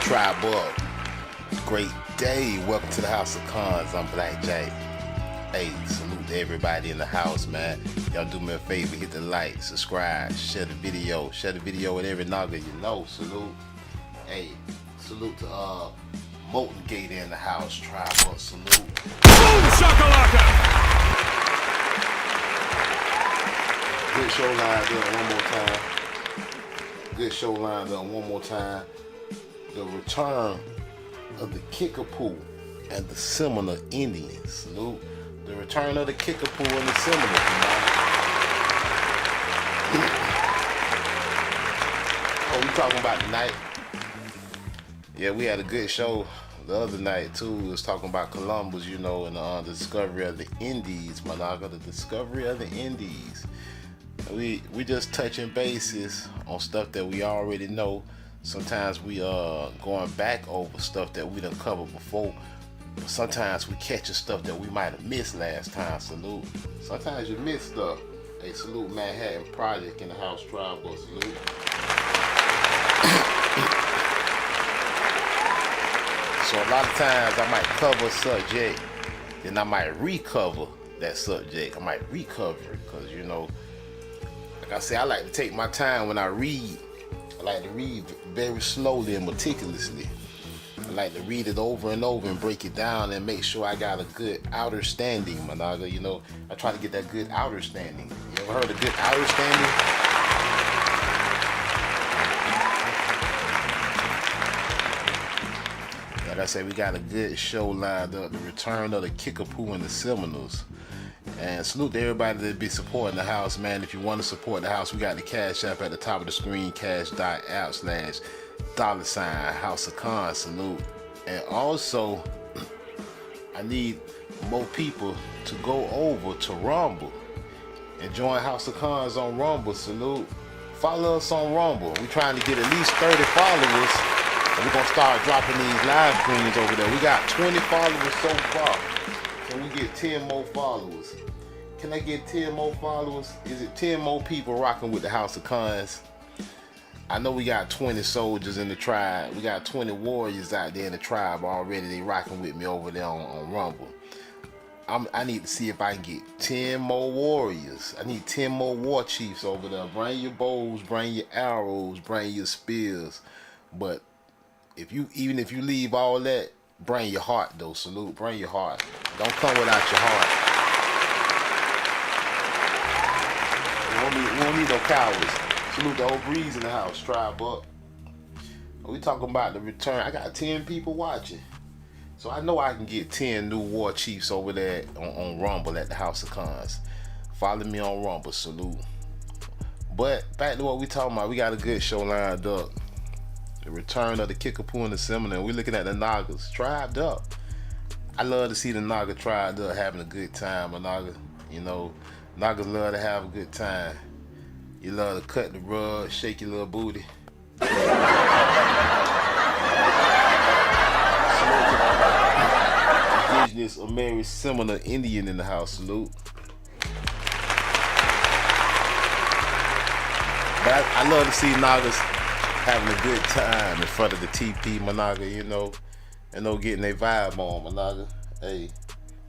Tribe up. Great day. Welcome to the House of Cons. I'm Black Jay. Hey, salute to everybody in the house, man. Y'all do me a favor, hit the like, subscribe, share the video. Share the video with every nigga you know. Salute. Hey, salute to Molten Gate in the house. Tribe up, salute. Boom shakalaka! Good show lined up one more time. Good show lined up one more time. The return of the Kickapoo and the Seminole Indians. Salute. The return of the Kickapoo and the Seminole. Oh, we talking about tonight? Yeah, we had a good show the other night too. We was talking about Columbus, you know, and the discovery of the Indies, Managa, the discovery of the Indies. We just touching bases on stuff that we already know. Sometimes we going back over stuff that we done covered before. But sometimes we catching stuff that we might have missed last time. Salute. Sometimes you miss stuff. Hey, salute Manhattan Project in the house. Tribe or salute. So a lot of times I might cover a subject, then I might recover that subject. I might recover it because, you know, like I say, I like to take my time when I read. I like to read very slowly and meticulously. I like to read it over and over and break it down and make sure I got a good outer standing, Managa. You know, I try to get that good outer standing. You ever heard of good outer standing? Like I said, we got a good show lined up. The return of the Kickapoo and the Seminoles. And salute to everybody that be supporting the house, man. If you want to support the house, we got the Cash App at the top of the screen, cash.app/$ House of Cons. Salute. And also, I need more people to go over to Rumble and join House of Cons on Rumble. Salute. Follow us on Rumble. We're trying to get at least 30 followers. And we're going to start dropping these live streams over there. We got 20 followers so far. Can we get 10 more followers? Can I get 10 more followers? Is it 10 more people rocking with the House of Cons? I know we got 20 soldiers in the tribe. We got 20 warriors out there in the tribe already. They rocking with me over there on Rumble. I need to see if I can get 10 more warriors. I need 10 more war chiefs over there. Bring your bows, bring your arrows, bring your spears. But even if you leave all that, bring your heart though. Salute. Bring your heart. Don't come without your heart. We don't need no cowards. Salute the old breeze in the house. Tribe up. We talking about the return. I got 10 people watching. So I know I can get 10 new war chiefs over there on Rumble at the House of Cons. Follow me on Rumble, salute. But back to what we talking about, we got a good show lined up. The return of the Kickapoo and the Seminole. We're looking at the Nagas, tribed up. I love to see the Naga tribed up having a good time, Naga. You know, Nagas love to have a good time. You love to cut the rug, shake your little booty. Indigenous or married Seminole Indian in the house, salute. But I love to see Nagas having a good time in front of the TP, my Naga, you know, getting their vibe on, my Naga. Hey,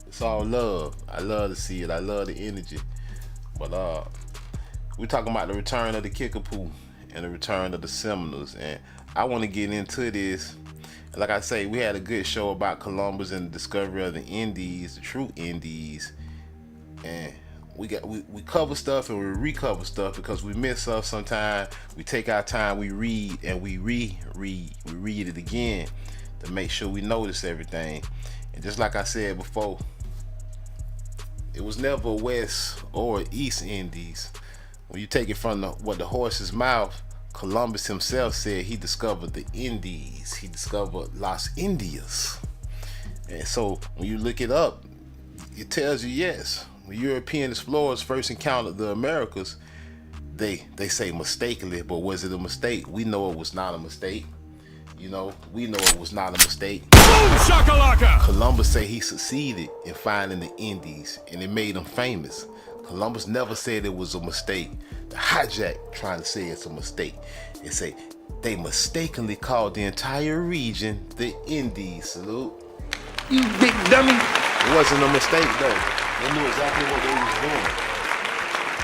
it's all love. I love to see it. I love the energy. But we're talking about the return of the Kickapoo and the return of the Seminoles, and I want to get into this. Like I say, we had a good show about Columbus and the discovery of the Indies, the true Indies, and we cover stuff and we recover stuff because we miss stuff sometimes. We take our time, we read, and we reread. We read it again to make sure we notice everything. And just like I said before, it was never West or East Indies. When you take it from the horse's mouth, Columbus himself said he discovered the Indies. He discovered Las Indias. And so when you look it up, it tells you yes. When European explorers first encountered the Americas, they say mistakenly, but was it a mistake? We know it was not a mistake. You know, we know it was not a mistake. Boom shakalaka! Columbus said he succeeded in finding the Indies, and it made him famous. Columbus never said it was a mistake. The hijack trying to say it's a mistake. They say they mistakenly called the entire region the Indies. Salute. You big dummy. It wasn't a mistake though. They knew exactly what they was doing.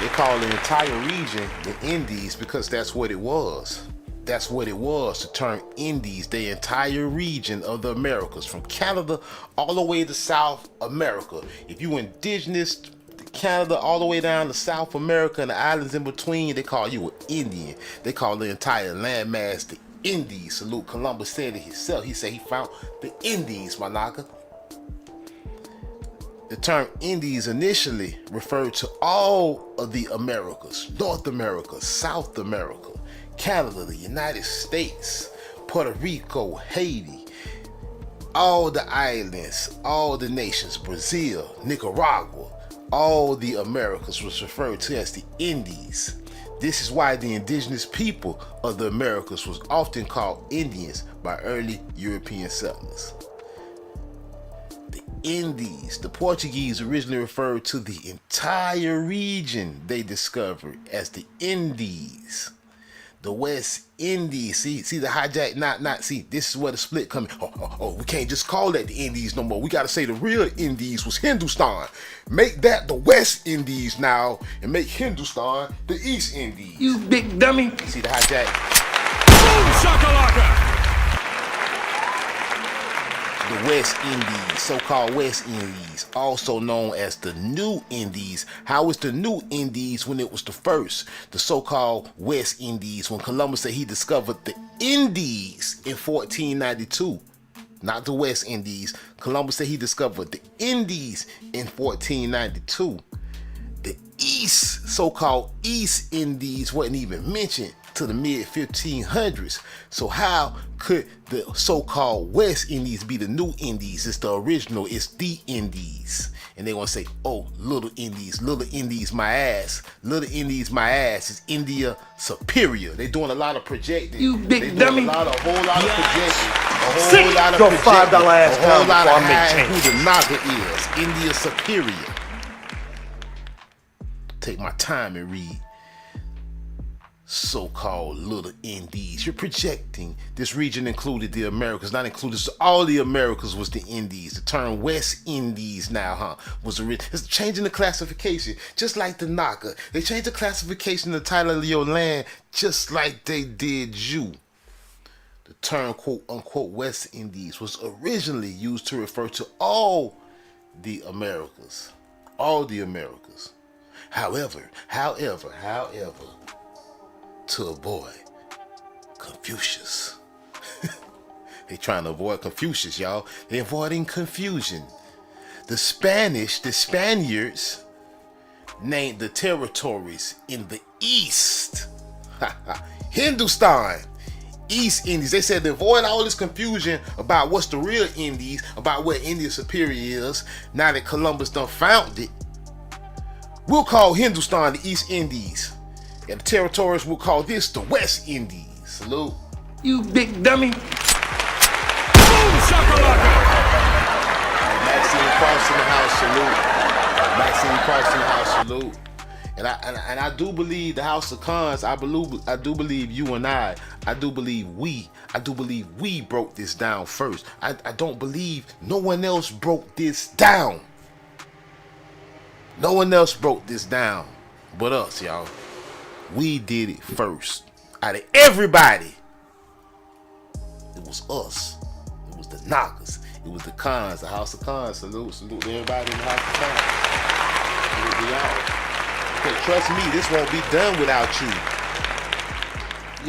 They called the entire region the Indies because that's what it was. That's what it was, to turn Indies, the entire region of the Americas, from Canada all the way to South America. If you indigenous to Canada all the way down to South America and the islands in between, they call you an Indian. They call the entire landmass the Indies. Salute. Columbus said it himself. He said he found the Indies, my Naga. The term Indies initially referred to all of the Americas: North America, South America, Canada, the United States, Puerto Rico, Haiti, all the islands, all the nations, Brazil, Nicaragua, all the Americas was referred to as the Indies. This is why the indigenous people of the Americas was often called Indians by early European settlers. The Indies, the Portuguese originally referred to the entire region they discovered as the Indies. The West Indies, see the hijack, not see, this is where the split coming. We can't just call that the Indies no more. We gotta say the real Indies was Hindustan. Make that the West Indies now, and make Hindustan the East Indies. You big dummy. See the hijack? Boom shakalaka! The West Indies, so-called West Indies, also known as the New Indies. How is the New Indies when it was the first? The so-called West Indies, when Columbus said he discovered the Indies in 1492. Not the West Indies. Columbus said he discovered the Indies in 1492. The East, so-called East Indies, wasn't even mentioned to the mid-1500s. So how could the so-called West Indies be the New Indies? It's the original, it's the Indies. And they want to say, oh, little Indies, my ass. Little Indies, my ass. Is India superior? They doing a lot of projecting. You big dummy. A whole lot of projecting. A Sit whole lot of your projecting. $5 ass A whole down lot before of I make hiding change. who the Naga is. India superior. Take my time and read. So-called little Indies. You're projecting. This region included the Americas, not included. So all the Americas was the Indies. The term West Indies now, was it's changing the classification, just like the Naga. They changed the classification, the title of your land, just like they did you. The term quote-unquote West Indies was originally used to refer to all the Americas. All the Americas. However, to avoid Confucius, They trying to avoid Confucius, y'all. They avoiding confusion. The Spaniards named the territories in the east. Hindustan, East Indies. They said to avoid all this confusion about what's the real Indies, about where India Superior is. Now that Columbus done found it, we'll call Hindustan the East Indies. And the territories will call this the West Indies. Salute. You big dummy. Boom shakalaka. Maxine Cross in the house, salute. Maxine Cross in the house, salute. And I do believe the House of Cons. I do believe you and I do believe we broke this down first. I don't believe no one else broke this down. No one else broke this down but us, y'all. We did it first. Out of everybody, it was us. It was the Nagas. It was the Cons, the House of Cons. Salute to everybody in the House of Cons. Salute to y'all. Okay, trust me, this won't be done without you.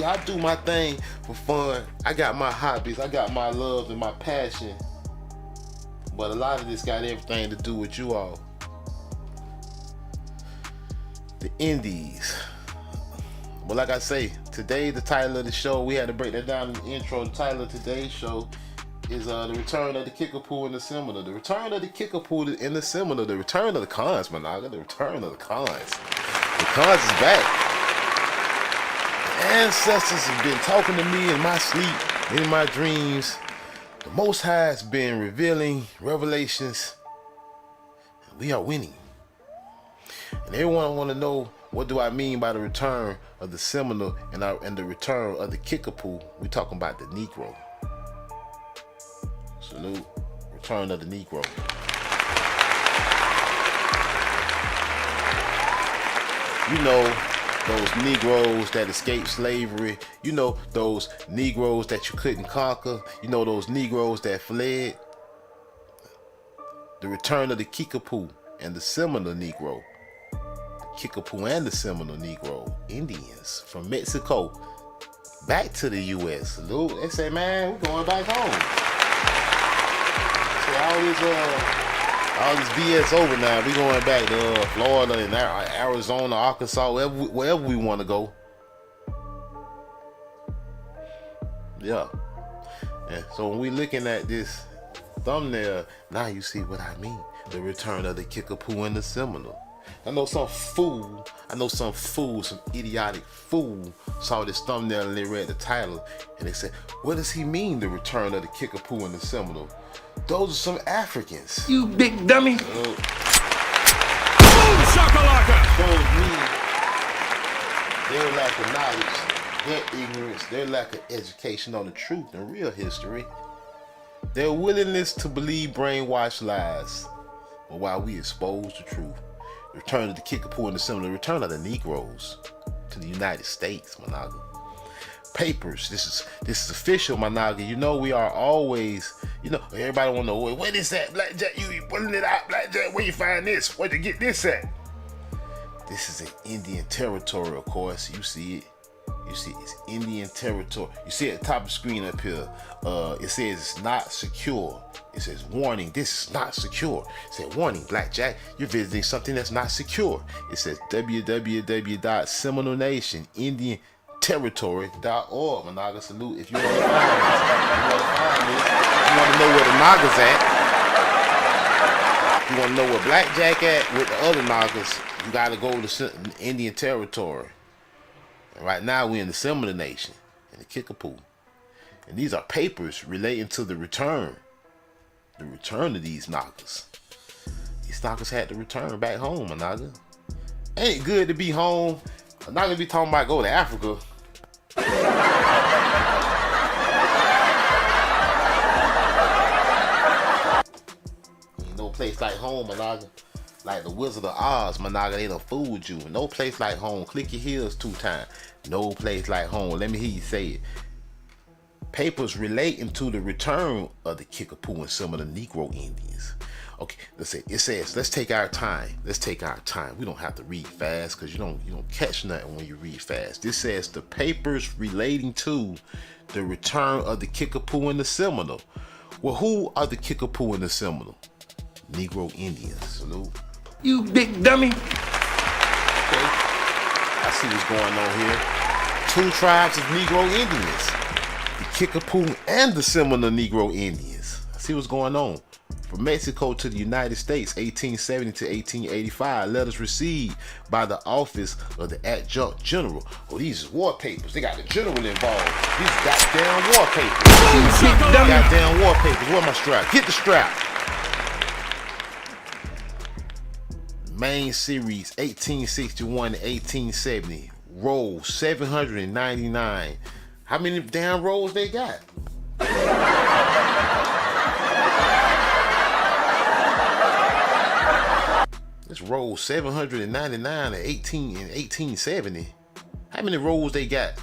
Yeah, I do my thing for fun. I got my hobbies. I got my love and my passion. But a lot of this got everything to do with you all. The Indies. Well, like I say, today the title of the show, we had to break that down in the intro. The title of today's show is The Return of the Kickapoo and the Seminole. The Return of the Kickapoo and the Seminole. The Return of the Cons, my nigga. The Return of the Cons. The Cons is back. The ancestors have been talking to me in my sleep, in my dreams. The Most High has been revealing revelations. We are winning. And everyone want to know, what do I mean by the return of the Seminole and the return of the Kickapoo? We talking about the Negro. Salute. Return of the Negro. You know, those Negroes that escaped slavery. You know, those Negroes that you couldn't conquer. You know, those Negroes that fled. The return of the Kickapoo and the Seminole Negro. Kickapoo and the Seminole Negro, Indians from Mexico, back to the U.S. Salute. They say, man, we're going back home. So all this BS over now. We going back to Florida and Arizona, Arkansas, wherever we want to go. Yeah. So when we looking at this thumbnail, now you see what I mean. The return of the Kickapoo and the Seminole. I know some idiotic fool saw this thumbnail and they read the title and they said, what does he mean, the return of the Kickapoo and the Seminole? Those are some Africans. You big dummy. Boom shakalaka. Shows me their lack of knowledge, their ignorance, their lack of education on the truth and real history. Their willingness to believe brainwashed lies, but while we expose the truth. Return of the Kickapoo and the Seminole, return of the Negroes to the United States, Managa. Papers, this is official, Managa. You know we are always, everybody want to know, what is that, Blackjack? You pulling it out, Blackjack? Where you find this? Where'd you get this at? This is an Indian territory, of course. You see it. You see it's Indian territory. You see at the top of the screen up here, it says it's not secure. It says, warning, this is not secure. It says, warning, Blackjack, you're visiting something that's not secure. It says www.seminolenationindianterritory.org. Managa, salute. If you want to find this, you want to know where the Nagas at. You want to know where Blackjack at with the other Nagas, you got to go to Indian territory. And right now we're in the Seminole Nation, in the Kickapoo. And these are papers relating to the return of these Nagas. These Nagas had to return back home, Managa. Ain't it good to be home? I'm not gonna be talking about go to Africa. Ain't no place like home, Managa. Like the Wizard of Oz, Managa, they done fooled you. No place like home. Click your heels 2 times. No place like home. Let me hear you say it. papers relating to the return of the Kickapoo and some of the Negro Indians. Okay, let's say it says, let's take our time. Let's take our time. We don't have to read fast because you don't catch nothing when you read fast. This says the papers relating to the return of the Kickapoo and the Seminole. Well, who are the Kickapoo and the Seminole? Negro Indians. Salute. You big dummy. Okay, I see what's going on here. Two tribes of Negro Indians, the Kickapoo and the Seminole Negro Indians. I see what's going on. From Mexico to the United States, 1870 to 1885, letters received by the office of the adjunct general. Oh, these is war papers. They got the general involved. These goddamn war papers. Goddamn war papers. Where my strap? Get the strap. Main series, 1861 to 1870. Roll 799. How many damn rolls they got? This roll 799 in 1870. How many rolls they got?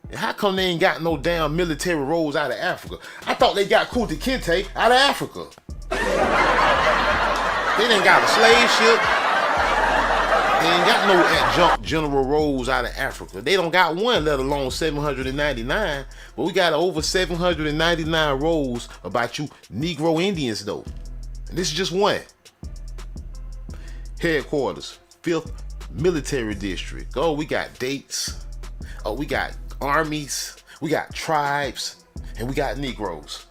And how come they ain't got no damn military rolls out of Africa? I thought they got Kunta Kinte out of Africa. They didn't got a slave ship. They ain't got no adjunct general rolls out of Africa. They don't got one, let alone 799. But we got over 799 rolls about you Negro Indians though. And this is just one. Headquarters, 5th Military District. Oh, we got dates. Oh, we got armies. We got tribes. And we got Negroes.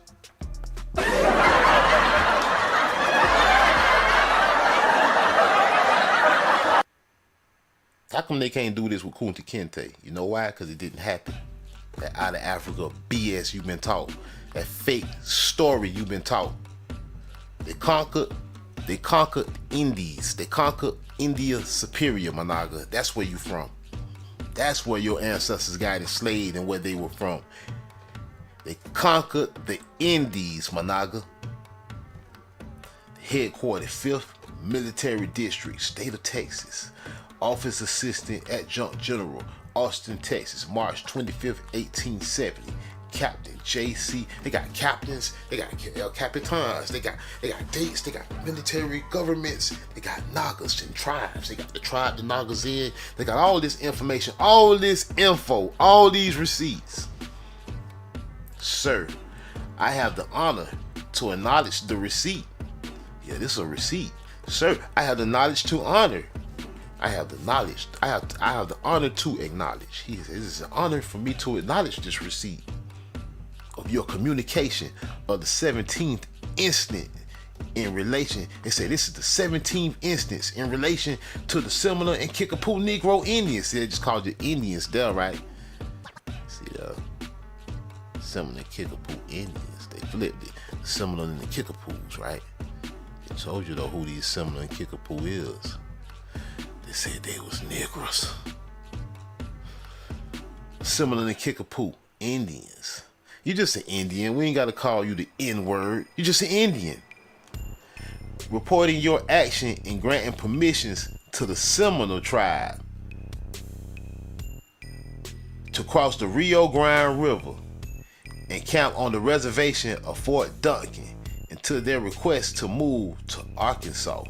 How come they can't do this with Kunta Kinte? You know why? Because it didn't happen. That out of Africa BS you've been taught. That fake story you've been taught. They conquered Indies. They conquered India Superior, Managa. That's where you from. That's where your ancestors got enslaved and where they were from. They conquered the Indies, Managa. Headquartered 5th Military District, State of Texas. Office Assistant Adjunct General, Austin, Texas, March 25th, 1870. Captain J.C. They got captains, they got capitans, they got dates, they got military governments, they got Nagas and tribes. They got the tribe the Nagas in. They got all this information, all this info, all these receipts. Sir, I have the honor to acknowledge the receipt. Yeah, this is a receipt. Sir, I have the knowledge to honor. I have the knowledge. I have the honor to acknowledge. It is an honor for me to acknowledge this receipt of your communication of the 17th instant in relation. They say this is the 17th instance in relation to the Seminole and Kickapoo Negro Indians. They just called it Indians there, right? See the Seminole and Kickapoo Indians. They flipped it. The Seminole and the Kickapoos, right? I told you though who these Seminole and Kickapoo is. They said they was Negroes. Seminole and Kickapoo Indians. You just an Indian. We ain't got to call you the N-word. You just an Indian. Reporting your action and granting permissions to the Seminole tribe to cross the Rio Grande River and camp on the reservation of Fort Duncan until their request to move to Arkansas.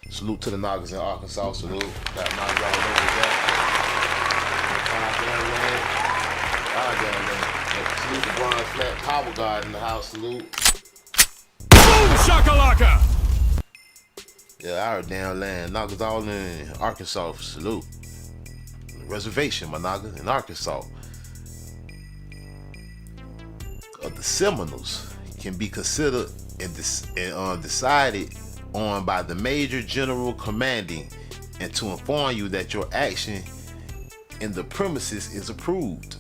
Salute to the Nagas in Arkansas. Salute. Got Nagas all over that. Salute the Bronze Flat Power Guard in the house. Salute. Boom shakalaka! Yeah, our damn land. Nagas all in Arkansas. Salute. Reservation, my Nagas in Arkansas. Of the Seminoles can be considered and decided on by the Major General commanding, and to inform you that your action in the premises is approved.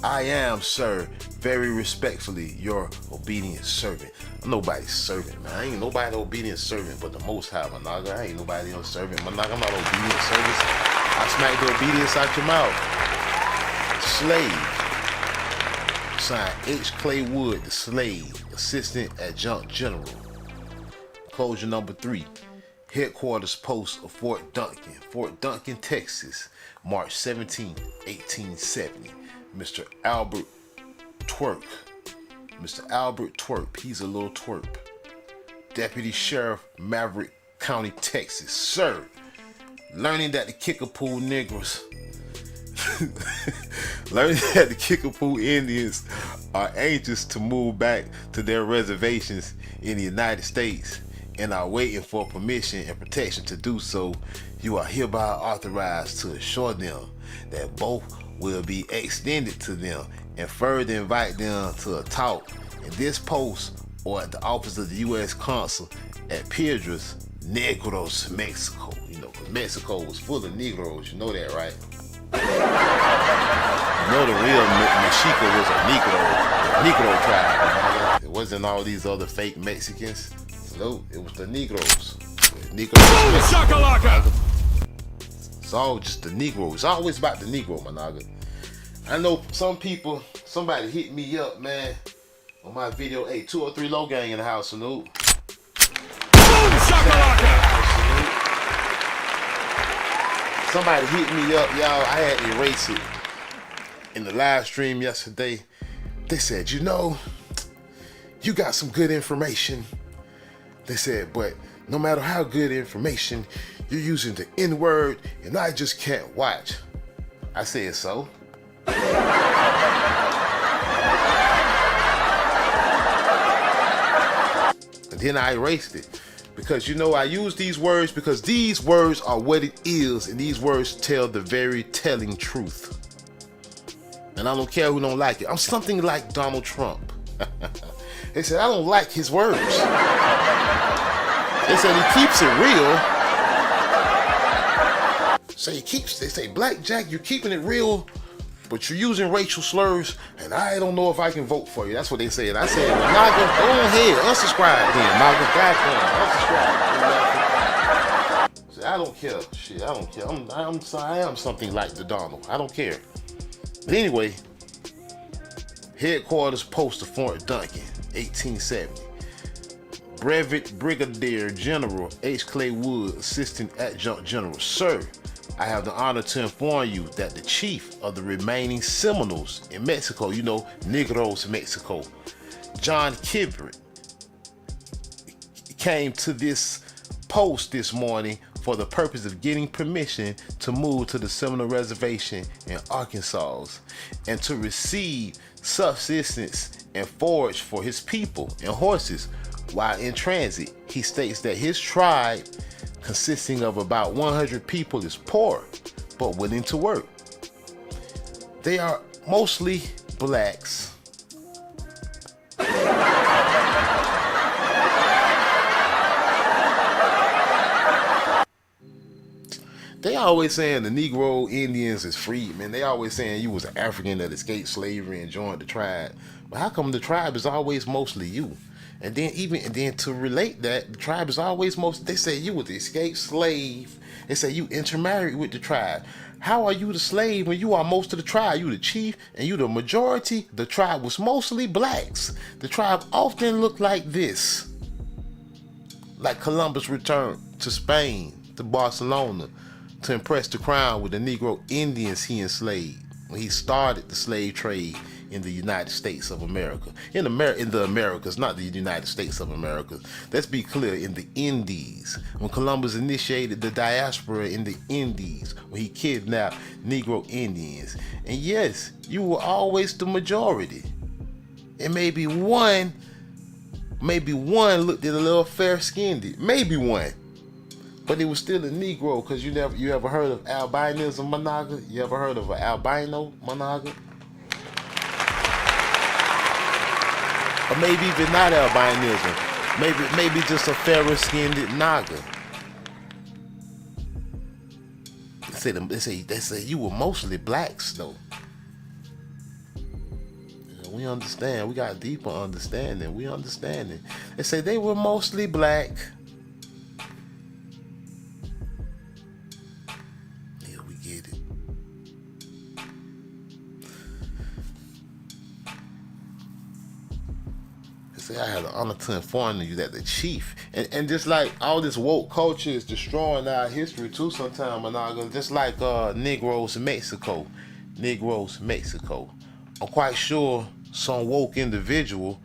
I am, sir, very respectfully, your obedient servant. I'm nobody's servant, man. I ain't nobody obedient servant but the Most High, my Naga. I ain't nobody else servant, my Naga. I'm not obedient servant. I smack the obedience out your mouth. Slave. Signed H. Clay Wood, the slave, Assistant Adjunct General. Closure number 3. Headquarters post of Fort Duncan, Texas, March 17, 1870. Mr. Albert Twerp. Mr. Albert Twerp. He's a little twerp. Deputy Sheriff, Maverick County, Texas. Sir, learning that the Kickapoo Negroes learning that the Kickapoo Indians are anxious to move back to their reservations in the United States and are waiting for permission and protection to do so, you are hereby authorized to assure them that both will be extended to them and further invite them to a talk in this post or at the office of the U.S. Consul at Piedras Negros, Mexico. You know, because Mexico was full of Negroes. You know that, right? You know the real Mexico was a Negro tribe. It wasn't all these other fake Mexicans. No, it was the Negroes. Shakalaka! It's all just the Negro. It's always about the Negro, Managa. I know some people, somebody hit me up, man, on my video. Hey, 203 Low Gang in the house, salute. Somebody hit me up, y'all. I had to erase it in the live stream yesterday. They said, you know, you got some good information. They said, but no matter how good information, you're using the N-word and I just can't watch. I said, so? And then I erased it. Because, you know, I use these words because these words are what it is, and these words tell the very telling truth. And I don't care who don't like it. I'm something like Donald Trump. They said, I don't like his words. They said he keeps it real. So they say, Black Jack, you're keeping it real, but you're using racial slurs, and I don't know if I can vote for you. That's what they said. I said, Naga, go ahead, unsubscribe then, Naga. Goddamn, unsubscribe. See, I don't care. Shit, I don't care. I am something like the Donald. I don't care. But anyway, headquarters post of Fort Duncan, 1870. Brevet Brigadier General H. Clay Wood, Assistant Adjutant General. Sir, I have the honor to inform you that the chief of the remaining Seminoles in Mexico, you know, Negros, Mexico, John Kibrit, came to this post this morning for the purpose of getting permission to move to the Seminole Reservation in Arkansas and to receive subsistence and forage for his people and horses while in transit. He states that his tribe, consisting of about 100 people, is poor but willing to work. They are mostly blacks. They always saying the Negro Indians is freed, man. They always saying you was an African that escaped slavery and joined the tribe. But how come the tribe is always mostly you? And then to relate that, the tribe is always they say you was the escaped slave. They say you intermarried with the tribe. How are you the slave when you are most of the tribe? You the chief and you the majority. The tribe was mostly blacks. The tribe often looked like this. Like Columbus returned to Spain, to Barcelona, to impress the crown with the Negro Indians he enslaved when he started the slave trade in the United States of America. In the Americas, not the United States of America. Let's be clear, in the Indies. When Columbus initiated the diaspora in the Indies, when he kidnapped Negro Indians. And yes, you were always the majority. And maybe one looked a little fair-skinned. Maybe one. But it was still a Negro, because you ever heard of albinism, Managa? You ever heard of an albino, Managa? Or maybe even not albinism. Maybe just a fairer-skinned Naga. They say you were mostly blacks though. We understand. We got deeper understanding. We understand it. They say they were mostly black. Yeah, we get it. They say I had the honor to inform you that the chief, and just like all this woke culture is destroying our history too sometimes, Managa, just like Negroes Mexico. I'm quite sure some woke individual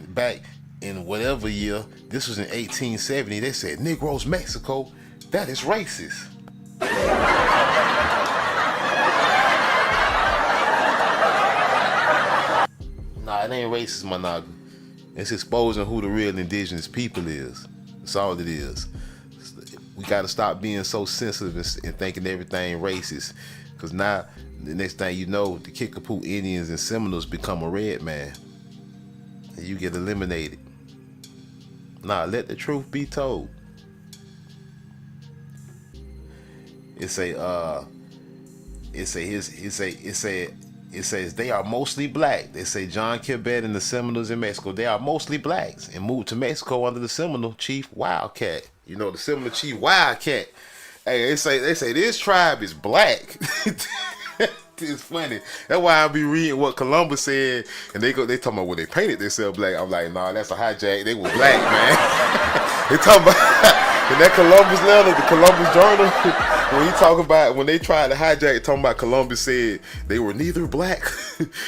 back in whatever year, this was in 1870, they said, Negroes Mexico, that is racist. Nah, it ain't racist, my nigga. It's exposing who the real indigenous people is. That's all it is. We gotta stop being so sensitive and thinking everything racist. Cause now, the next thing you know, the Kickapoo Indians and Seminoles become a red man. And you get eliminated. Nah, let the truth be told. It says they are mostly black. They say John Quebec and the Seminoles in Mexico, they are mostly blacks and moved to Mexico under the Seminole chief Wildcat. You know, the Seminole chief Wildcat. Hey, they say this tribe is black. It's funny. That's why I be reading what Columbus said, and they talking about when they painted themselves black. I'm like, nah, that's a hijack. They were black, man. They talking about in that Columbus letter, the Columbus Journal. When he talk about when they tried to hijack, talking about Columbus said they were neither black,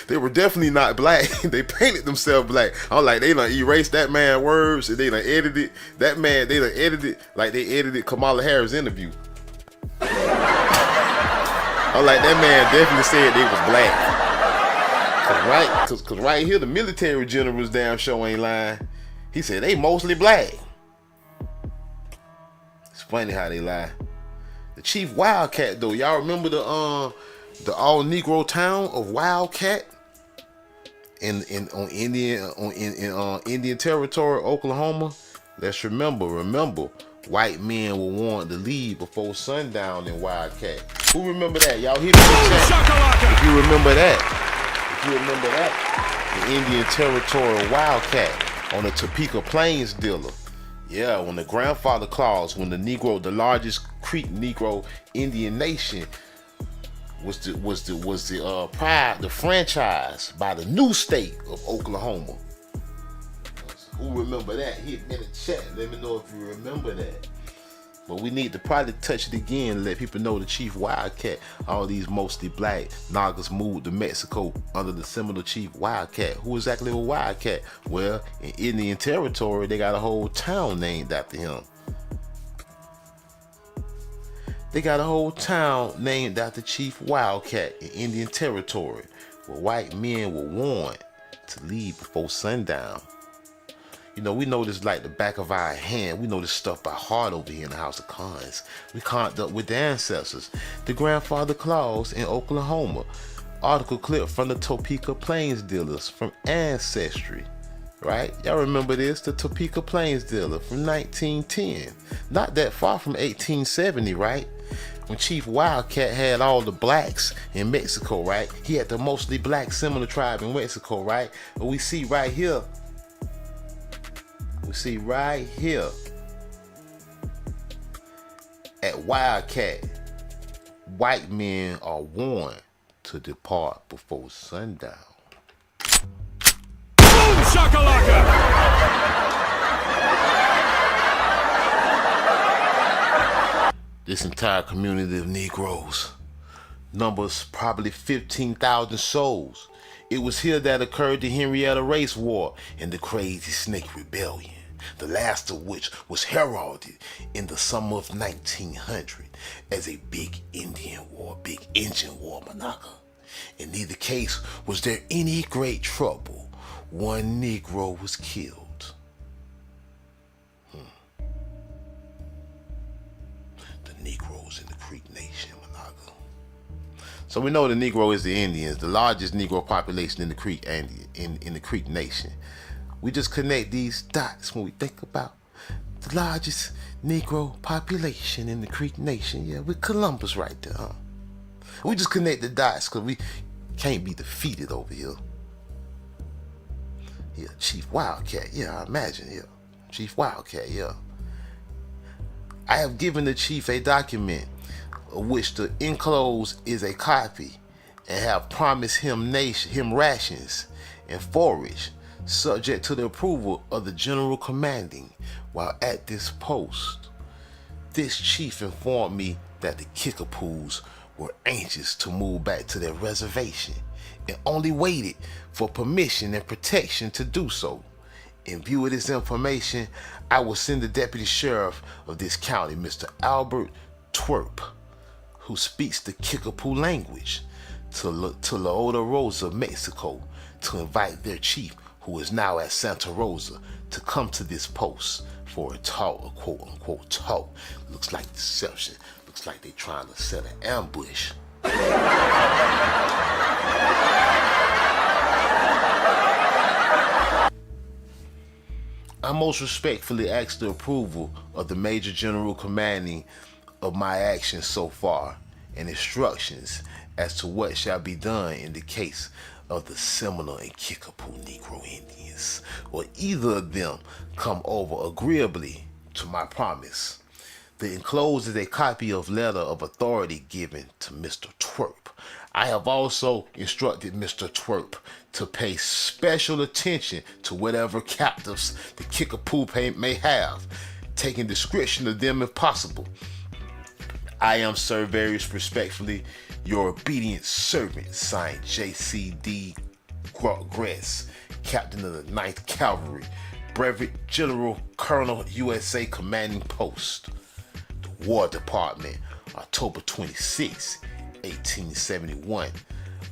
they were definitely not black. They painted themselves black. I'm like, they done erased that man's words and they done edited that man. They done edited like they edited Kamala Harris' interview. I'm like, that man definitely said they was black. Cause right here the military generals damn show ain't lying. He said they mostly black. It's funny how they lie. The chief Wildcat though, y'all remember the all Negro town of Wildcat in Indian Territory, Oklahoma? Let's remember, white men were warned to leave before sundown in Wildcat. Who remember that? Y'all hit me in the chat if you remember that. The Indian Territory Wildcat on the Topeka Plains dealer. Yeah, when the grandfather clause, when the largest Creek Negro Indian nation was the franchise by the new state of Oklahoma. Who remember that? Hit me in the chat. Let me know if you remember that. But we need to probably touch it again and let people know the chief Wildcat, all these mostly black Nagas moved to Mexico under the Seminole chief Wildcat. Who exactly was Wildcat? Well, in Indian Territory, they got a whole town named after him. They got a whole town named after Chief Wildcat in Indian Territory, where white men were warned to leave before sundown. You know, we know this like the back of our hand. We know this stuff by heart over here in the House of Commons. We conned up with the ancestors. The grandfather clause in Oklahoma. Article clip from the Topeka Plains dealers from Ancestry. Right? Y'all remember this? The Topeka Plains dealer from 1910. Not that far from 1870, right? When Chief Wildcat had all the blacks in Mexico, right? He had the mostly black Seminole tribe in Mexico, right? But we see right here at Wildcat, white men are warned to depart before sundown. Boom shakalaka! This entire community of Negroes numbers probably 15,000 souls. It was here that occurred the Henrietta Race War and the Crazy Snake Rebellion, the last of which was heralded in the summer of 1900 as a big Indian war, big engine war, Manaka. In neither case was there any great trouble. One Negro was killed. The Negroes in the Creek Nation, Manaka. So we know the Negro is the Indians, the largest Negro population in the Creek in the Creek Nation. We just connect these dots when we think about the largest Negro population in the Creek Nation. Yeah, with Columbus right there, huh? We just connect the dots because we can't be defeated over here. Yeah, Chief Wildcat. Yeah, I imagine. Yeah, Chief Wildcat. Yeah. I have given the chief a document of which the enclosed is a copy, and have promised him rations and forage, subject to the approval of the general commanding. While at this post, this chief informed me that the Kickapoos were anxious to move back to their reservation and only waited for permission and protection to do so. In view of this information, I will send the deputy sheriff of this county, Mr. Albert Twerp, who speaks the Kickapoo language, to La Rosa, Mexico, to invite their chief, who is now at Santa Rosa, to come to this post for a talk, a quote-unquote talk. Looks like deception. Looks like they're trying to set an ambush. I most respectfully ask the approval of the Major General commanding of my actions so far and instructions as to what shall be done in the case of the Seminole and Kickapoo Negro Indians, or either of them come over agreeably to my promise. The enclosed is a copy of letter of authority given to Mr. Twerp. I have also instructed Mr. Twerp to pay special attention to whatever captives the Kickapoo may have, taking discretion of them if possible. I am, sir, very respectfully, your obedient servant, signed J.C.D. Gress, Captain of the 9th Cavalry, Brevet General Colonel USA Commanding Post, the War Department, October 26, 1871.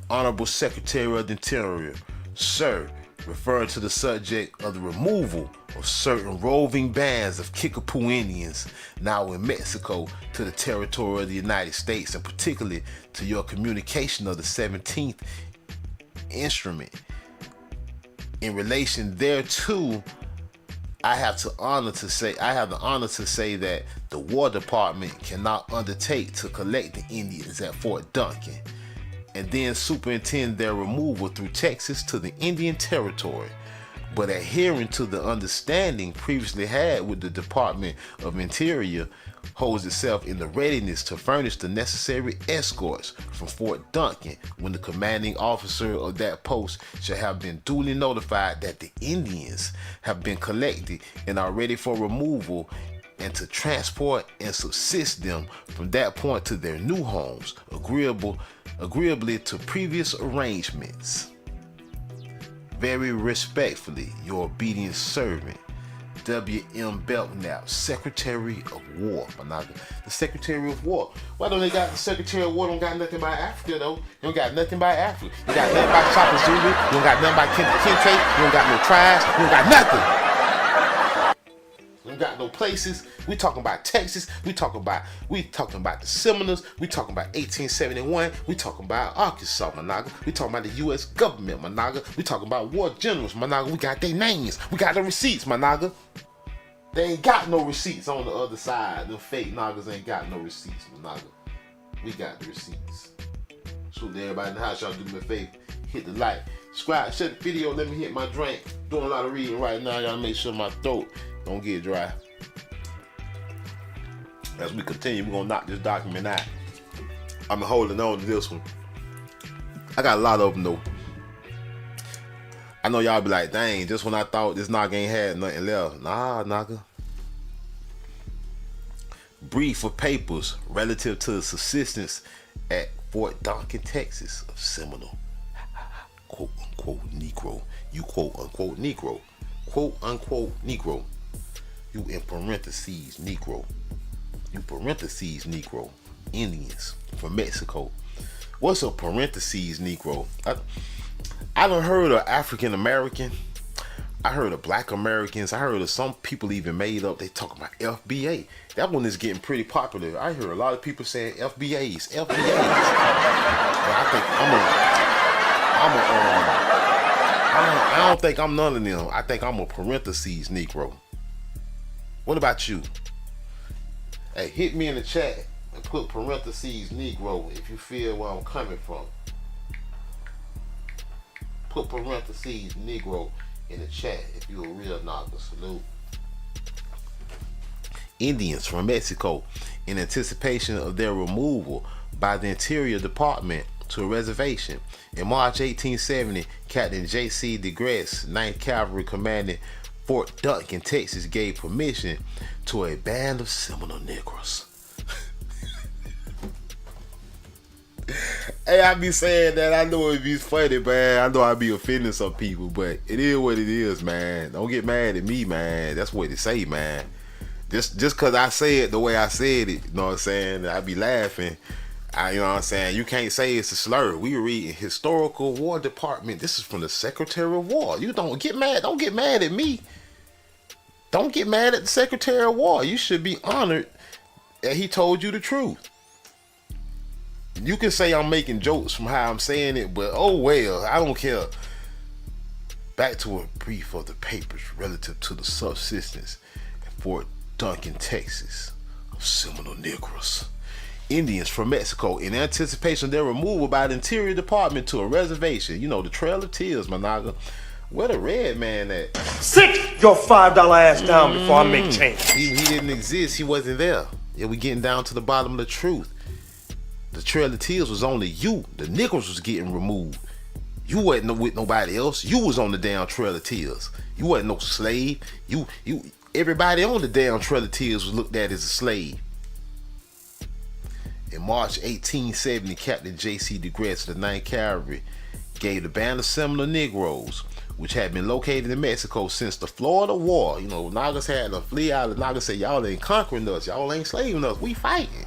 Honorable Secretary of the Interior, sir, referring to the subject of the removal of certain roving bands of Kickapoo Indians now in Mexico to the territory of the United States, and particularly to your communication of the 17th instrument. In relation thereto, I have the honor to say that the War Department cannot undertake to collect the Indians at Fort Duncan and then superintend their removal through Texas to the Indian Territory, but adhering to the understanding previously had with the Department of Interior, holds itself in the readiness to furnish the necessary escorts from Fort Duncan when the commanding officer of that post shall have been duly notified that the Indians have been collected and are ready for removal, and to transport and subsist them from that point to their new homes, agreeably to previous arrangements. Very respectfully, your obedient servant, W.M. Belknap, Secretary of War. The Secretary of War. Why don't they got the Secretary of War? Don't got nothing by Africa though. You don't got nothing by Africa. You got nothing by Chapa Zulu. You don't got nothing by Kente. You don't got no tribes. You don't got nothing. You don't got no places. We talking about Texas. We talking about the Seminoles. We talking about 1871. We talking about Arkansas, Managa. We talking about the U.S. government, Managa. We talking about war generals, Managa. We got their names. We got the receipts, Managa. They ain't got no receipts on the other side. The fake Nagas ain't got no receipts, Managa. We got the receipts. So to everybody in the house, y'all do me a favor. Hit the like. Subscribe, share the video. Let me hit my drink. Doing a lot of reading right now. Y'all make sure my throat don't get dry. As we continue, we're gonna knock this document out. I'm holding on to this one. I got a lot of them though. I know y'all be like, dang, just when I thought this knock ain't had nothing left. Nah, knocker. Brief for papers relative to the subsistence at Fort Duncan, Texas of Seminole. Quote unquote Negro. You quote unquote Negro. Quote unquote Negro. You in parentheses Negro. You parentheses Negro. Indians from Mexico. What's a parentheses Negro? I done heard of African American. I heard of Black Americans. I heard of some people even made up. They talking about FBA. That one is getting pretty popular. I hear a lot of people saying FBAs. But I think I don't think I'm none of them. I think I'm a parentheses Negro. What about you? Hey, hit me in the chat and put parentheses Negro if you feel where I'm coming from. Put parentheses Negro in the chat if you're a real Naga. Salute. Indians from Mexico in anticipation of their removal by the Interior Department to a reservation. In March 1870, Captain J.C. DeGrasse, 9th Cavalry commanding Fort Duncan, Texas, gave permission to a band of Seminole Negroes. Hey, I be saying that. I know it be funny, man. I know I be offending some people, but it is what it is, man. Don't get mad at me, man. That's what they say, man. Just cause I say it the way I said it, you know what I'm saying? I be laughing. You know what I'm saying? You can't say it's a slur. We were reading Historical War Department. This is from the Secretary of War. You don't get mad. Don't get mad at me. Don't get mad at the Secretary of War. You should be honored that he told you the truth. You can say I'm making jokes from how I'm saying it, but oh well, I don't care. Back to a brief of the papers relative to the subsistence at Fort Duncan, Texas, of Seminole Negroes, Indians from Mexico, in anticipation of their removal by the Interior Department to a reservation. You know, the Trail of Tears, my naga. Where the red man at? Sit your $5 ass down before I make change. He didn't exist. He wasn't there. Yeah, we getting down to the bottom of the truth. The Trail of Tears was only you. The Negroes was getting removed. You wasn't with nobody else. You was on the damn Trail of Tears. You wasn't no slave. Everybody on the damn Trail of Tears was looked at as a slave. In March 1870, Captain J.C. DeGrasse of the 9th Cavalry gave the band of Seminole Negroes, which had been located in Mexico since the Florida War. You know, Nagas had to flee out. Nagas said, y'all ain't conquering us. Y'all ain't slaving us. We fighting.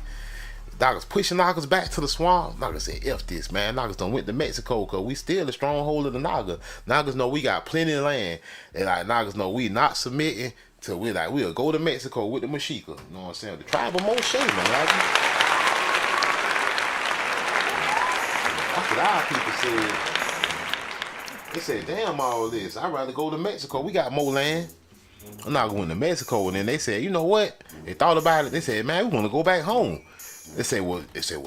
Nagas pushing Nagas back to the swamp. Nagas said, F this, man. Nagas done went to Mexico because we still the stronghold of the Naga. Nagas know we got plenty of land. They like, Nagas know we not submitting till we'll go to Mexico with the Mexica. You know what I'm saying? The tribe of Moshe, man. That's what our people said. They said, damn all this. I'd rather go to Mexico. We got more land. I'm not going to Mexico. And then they said, you know what? They thought about it. They said, man, we want to go back home. They said, well,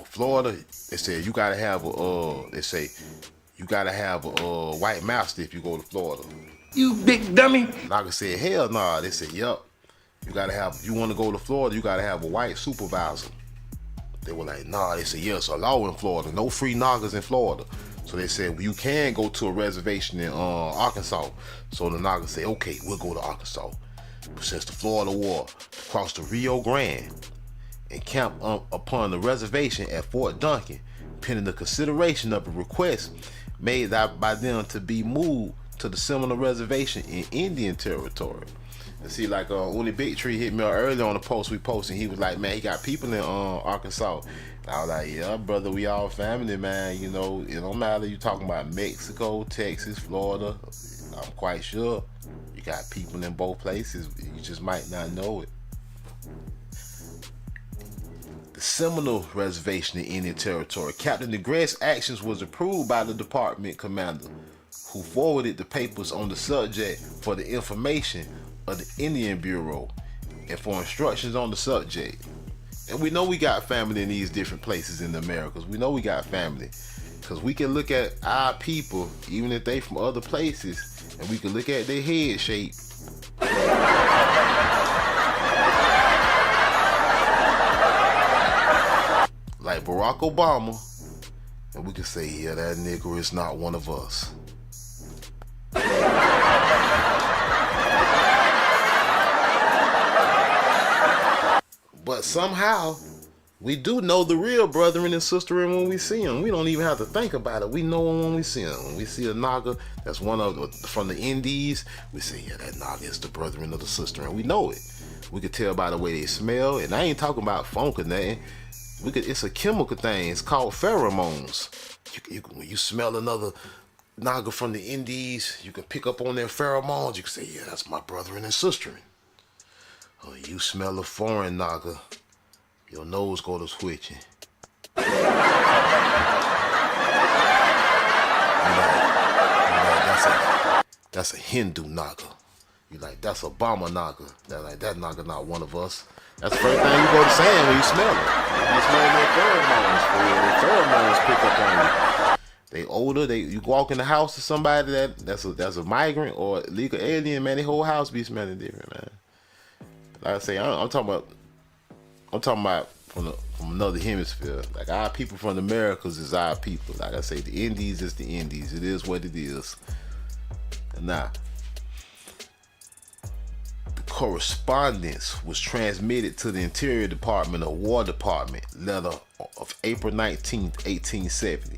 Florida. They said you gotta have a white master if you go to Florida. You big dummy. Naga said, hell nah. They said, yup. You want to go to Florida, you gotta have a white supervisor. They were like, nah. They said, yeah, it's a law in Florida. No free Nagas in Florida. So they said, well, you can go to a reservation in Arkansas. So the Nagas said, okay, we'll go to Arkansas. But since the Florida War, cross the Rio Grande and camp upon the reservation at Fort Duncan, pending the consideration of a request made by them to be moved to the Seminole Reservation in Indian Territory. And see, like Uni Big Tree hit me earlier on the post we posted. He was like, man, he got people in Arkansas. And I was like, yeah, brother, we all family, man. You know, it don't matter. You talking about Mexico, Texas, Florida. I'm quite sure you got people in both places. You just might not know it. The Seminole Reservation in Indian Territory. Captain DeGrasse actions was approved by the department commander, who forwarded the papers on the subject for the information of the Indian Bureau and for instructions on the subject. And we know we got family in these different places in the Americas. We know we got family because we can look at our people, even if they from other places, and we can look at their head shape. Like Barack Obama, and we can say, yeah, that nigga is not one of us. But somehow, we do know the real brethren and sisterin when we see them. We don't even have to think about it. We know them when we see them. When we see a Naga that's from the Indies, we say, yeah, that Naga is the brethren of the sisterin. We know it. We could tell by the way they smell. And I ain't talking about funk or nothing. It's a chemical thing. It's called pheromones. When you smell another Naga from the Indies, you can pick up on their pheromones. You can say, yeah, that's my brethren and sisterin. Oh, you smell a foreign Naga, your nose go to twitching. That's a Hindu Naga. You like, that's a Obama Naga. That Naga not one of us. That's the first thing you go to saying when you smell it. You smell their pheromones, for real. Their pheromones pick up on you. They older. You walk in the house to somebody that's a migrant or illegal alien, man. Their whole house be smelling different, man. Like I say, I'm talking about from another hemisphere. Like our people from the Americas is our people. Like I say, the Indies is the Indies. It is what it is. And now, the correspondence was transmitted to the Interior Department or War Department letter of April 19th, 1870.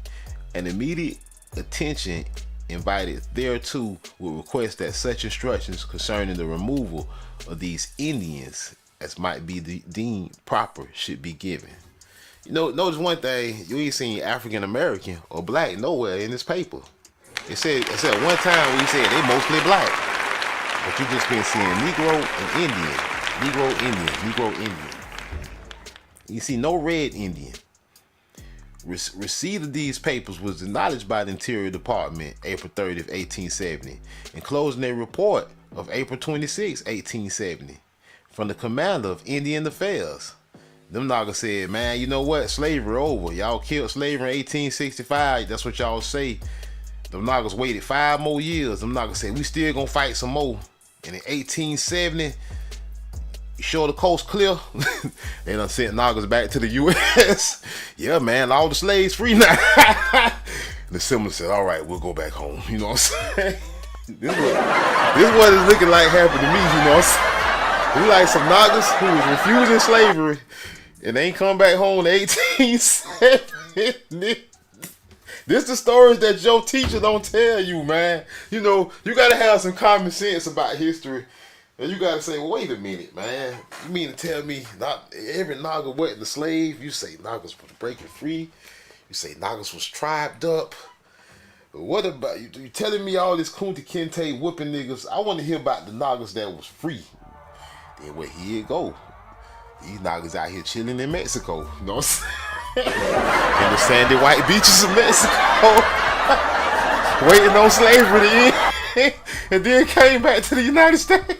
An immediate attention invited thereto would request that such instructions concerning the removal of these Indians as might be deemed proper should be given. You know, notice one thing, you ain't seen African American or black nowhere in this paper. It said one time we said they mostly black, but you just been seeing Negro and Indian, Negro Indian, Negro Indian. You see no red Indian. Receipt of these papers was acknowledged by the Interior Department April 30th, 1870, enclosing a report of April 26, 1870, from the commander of Indian Affairs. Them niggas said, man, you know what? Slavery over. Y'all killed slavery in 1865. That's what y'all say. Them niggas waited 5 more years. Them niggas said, we still gonna fight some more. And in 1870, you sure the coast clear? They done sent niggas back to the U.S. Yeah, man, all the slaves free now. The Seminole said, all right, we'll go back home. You know what I'm saying? This what it's looking like happened to me, you know what I'm saying? We like some niggas who was refusing slavery and they ain't come back home in 1870. This the stories that your teacher don't tell you, man. You know, you gotta have some common sense about history. And you gotta say, well, wait a minute, man. You mean to tell me not every Naga wasn't a slave? You say Nagas was breaking free. You say Nagas was tribed up. But what about you telling me all this Kunta Kinte whooping niggas? I want to hear about the Nagas that was free. Then well, here you go. These Nagas out here chilling in Mexico. You know what I'm saying? In the sandy white beaches of Mexico. Waiting on slavery to end. And then came back to the United States.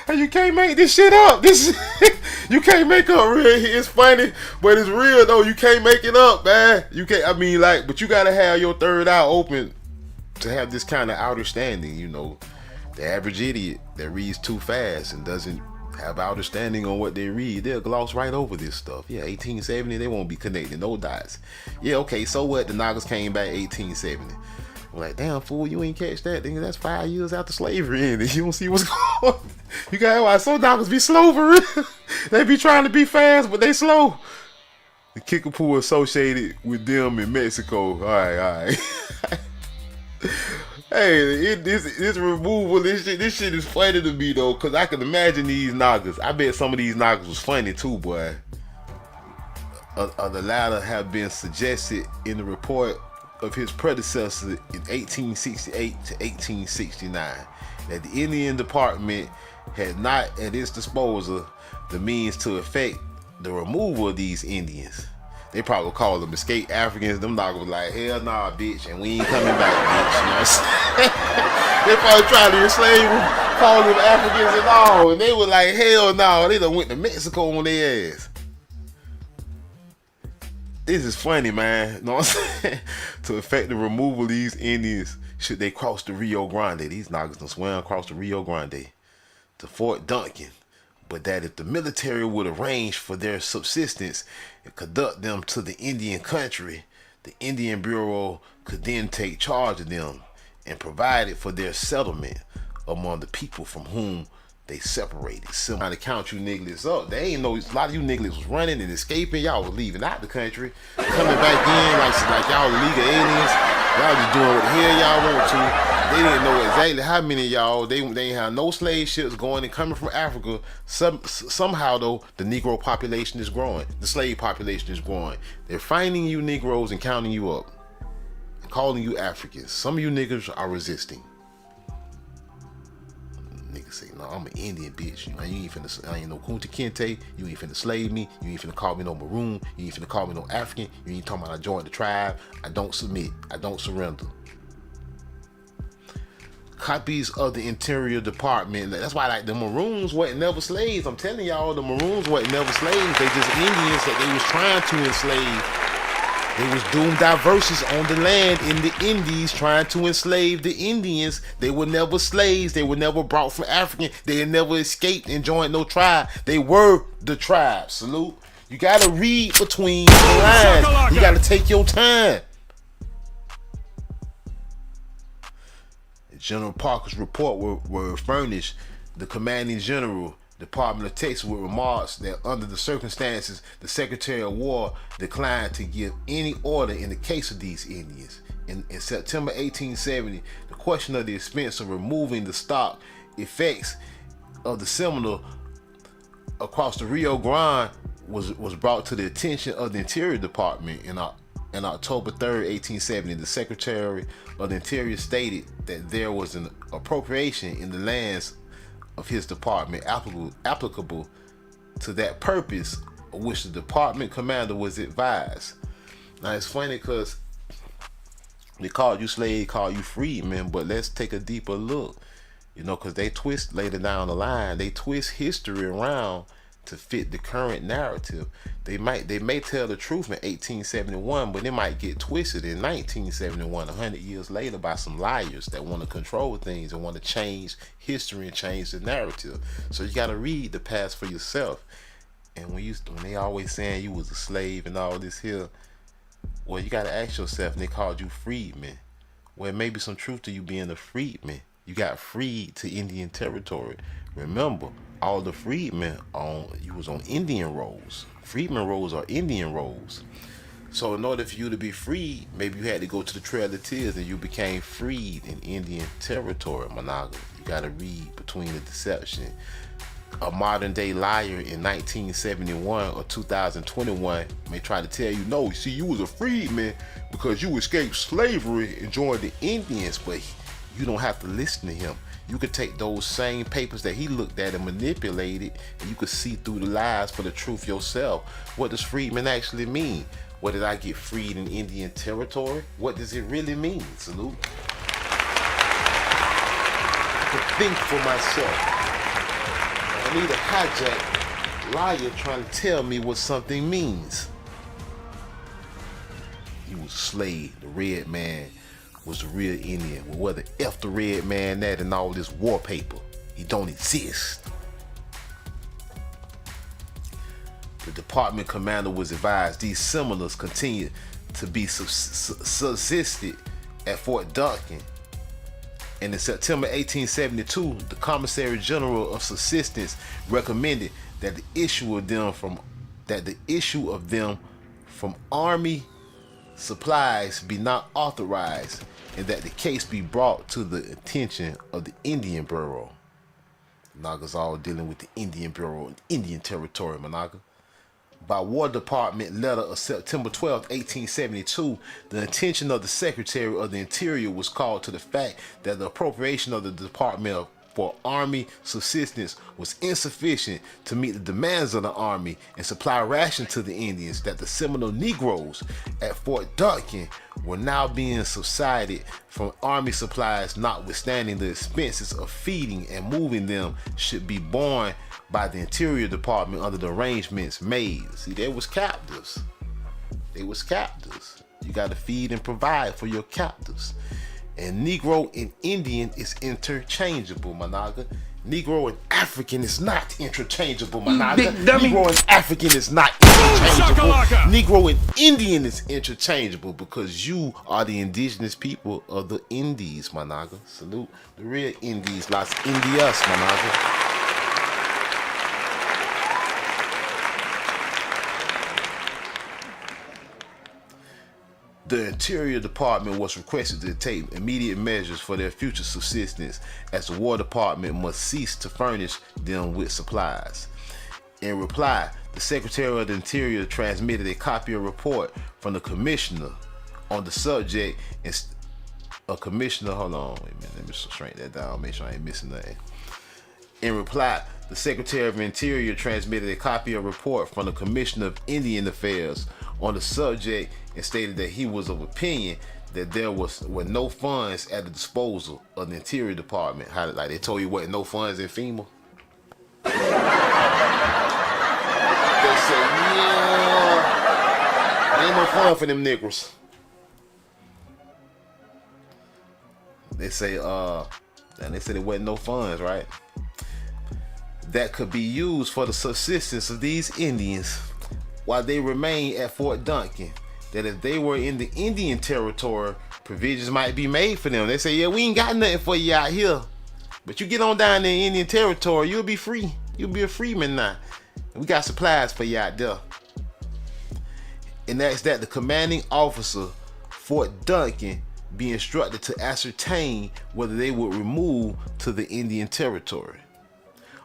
And you can't make this shit up. You can't make up real. It's funny, but it's real though. You can't make it up, man. You can't. I mean, like, but you gotta have your third eye open to have this kind of understanding. You know, the average idiot that reads too fast and doesn't have understanding on what they read, they'll gloss right over this stuff. Yeah, 1870, they won't be connecting no dots. Yeah, okay, so what? The Nagas came back 1870. I'm like, damn fool, you ain't catch that. Nigga, that's 5 years after slavery ended. You don't see what's going on. You got why some Nagas be slow for real. They be trying to be fast, but they slow. The Kickapoo associated with them in Mexico. All right. Hey, this removal, this shit is funny to me though, cause I can imagine these Nagas. I bet some of these Nagas was funny too, boy. The latter have been suggested in the report of his predecessor in 1868 to 1869 that the Indian Department had not at its disposal the means to effect the removal of these Indians. They probably call them escaped Africans. Them dogs was like, hell nah, bitch, and we ain't coming back, bitch. You know what I'm saying? They probably tried to enslave them, call them Africans and all, and they were like, hell no, they done went to Mexico on their ass. This is funny, man. You know what I'm saying? To effect the removal of these Indians, should they cross the Rio Grande. These niggas done swam across the Rio Grande to Fort Duncan. But that if the military would arrange for their subsistence and conduct them to the Indian country, the Indian Bureau could then take charge of them and provide it for their settlement among the people from whom they separated. So trying to count you niggas up. They ain't know a lot of you niggas was running and escaping. Y'all was leaving out the country, coming back in like y'all illegal aliens. Y'all just doing what the hell y'all want to. They didn't know exactly how many of y'all. They ain't have no slave ships going and coming from Africa. Somehow though, the Negro population is growing. The slave population is growing. They're finding you Negroes and counting you up and calling you Africans. Some of you niggas are resisting. Niggas say, no, I'm an Indian bitch. You ain't finna, I ain't no Kunta Kinte. You ain't finna slave me. You ain't finna call me no Maroon. You ain't finna call me no African. You ain't talking about I joined the tribe. I don't submit. I don't surrender. Copies of the Interior Department. That's why, like, the Maroons wasn't never slaves. I'm telling y'all, the Maroons wasn't never slaves. They just Indians that they was trying to enslave. They was doomed diversions on the land in the Indies trying to enslave the Indians. They were never slaves. They were never brought from African. They had never escaped and joined no tribe. They were the tribe. Salute. You gotta read between the lines. You gotta take your time. General Parker's report were furnished the commanding general, Department of Texas, with remarks that under the circumstances, the Secretary of War declined to give any order in the case of these Indians. In September 1870, the question of the expense of removing the stock effects of the Seminole across the Rio Grande was brought to the attention of the Interior Department in October 3rd, 1870. The Secretary of the Interior stated that there was an appropriation in the lands of his department applicable to that purpose, of which the department commander was advised. Now it's funny because they called you slave, called you freedman, but let's take a deeper look, because they twist later down the line, they twist history around to fit the current narrative. They may tell the truth in 1871, but it might get twisted in 1971, 100 years later, by some liars that want to control things and want to change history and change the narrative. So you got to read the past for yourself. And when they always saying you was a slave and all this here, well, you got to ask yourself, and they called you freedman. Well, maybe some truth to you being a freedman. You got freed to Indian territory. Remember, all the freedmen you was on Indian rolls. Freedmen rolls are Indian rolls. So in order for you to be freed, maybe you had to go to the Trail of Tears and you became freed in Indian territory, Monaga. You got to read between the deception. A modern day liar in 1971 or 2021 may try to tell you, no, see, you was a freedman because you escaped slavery and joined the Indians, but you don't have to listen to him. You could take those same papers that he looked at and manipulated, and you could see through the lies for the truth yourself. What does freedman actually mean? What did I get freed in Indian territory? What does it really mean? Salute. I can think for myself. I need a hijack liar trying to tell me what something means. He was a slave. The red man was the real Indian. Well, whether F the red man that and all this war paper, he don't exist. The department commander was advised these Seminoles continued to be subsisted at Fort Duncan. And in September 1872, the Commissary General of Subsistence recommended that the issue of them from Army supplies be not authorized, and that the case be brought to the attention of the Indian Bureau. Monaga's all dealing with the Indian Bureau and Indian Territory, Monaga. By War Department letter of September 12, 1872, the attention of the Secretary of the Interior was called to the fact that the appropriation of the Department for Army subsistence was insufficient to meet the demands of the Army and supply rations to the Indians, that the Seminole Negroes at Fort Duncan were now being subsided from Army supplies, notwithstanding the expenses of feeding and moving them should be borne by the Interior Department under the arrangements made. See, they was captives. They was captives. You got to feed and provide for your captives. And Negro and Indian is interchangeable, Monaga. Negro and African is not interchangeable, Monaga. Negro and African is not interchangeable. Negro and Indian is interchangeable because you are the indigenous people of the Indies, Monaga. Salute the real Indies, Las Indias, Monaga. The Interior Department was requested to take immediate measures for their future subsistence, as the War Department must cease to furnish them with supplies. In reply, the Secretary of the Interior transmitted a copy of a report from the Commissioner on the subject. Hold on, wait a minute, let me shrink that down, make sure I ain't missing nothing. In reply, the Secretary of the Interior transmitted a copy of a report from the Commissioner of Indian Affairs on the subject and stated that he was of opinion that there were no funds at the disposal of the Interior Department. How, like they told you, wasn't no funds in FEMA? They said, yeah, ain't no fun for them niggers. They say, and they said there wasn't no funds, right? That could be used for the subsistence of these Indians while they remain at Fort Duncan. That if they were in the Indian Territory, provisions might be made for them. They say, yeah, we ain't got nothing for you out here. But you get on down there in Indian Territory, you'll be free. You'll be a freeman now. And we got supplies for you out there. And that's that the commanding officer, Fort Duncan, be instructed to ascertain whether they would remove to the Indian Territory.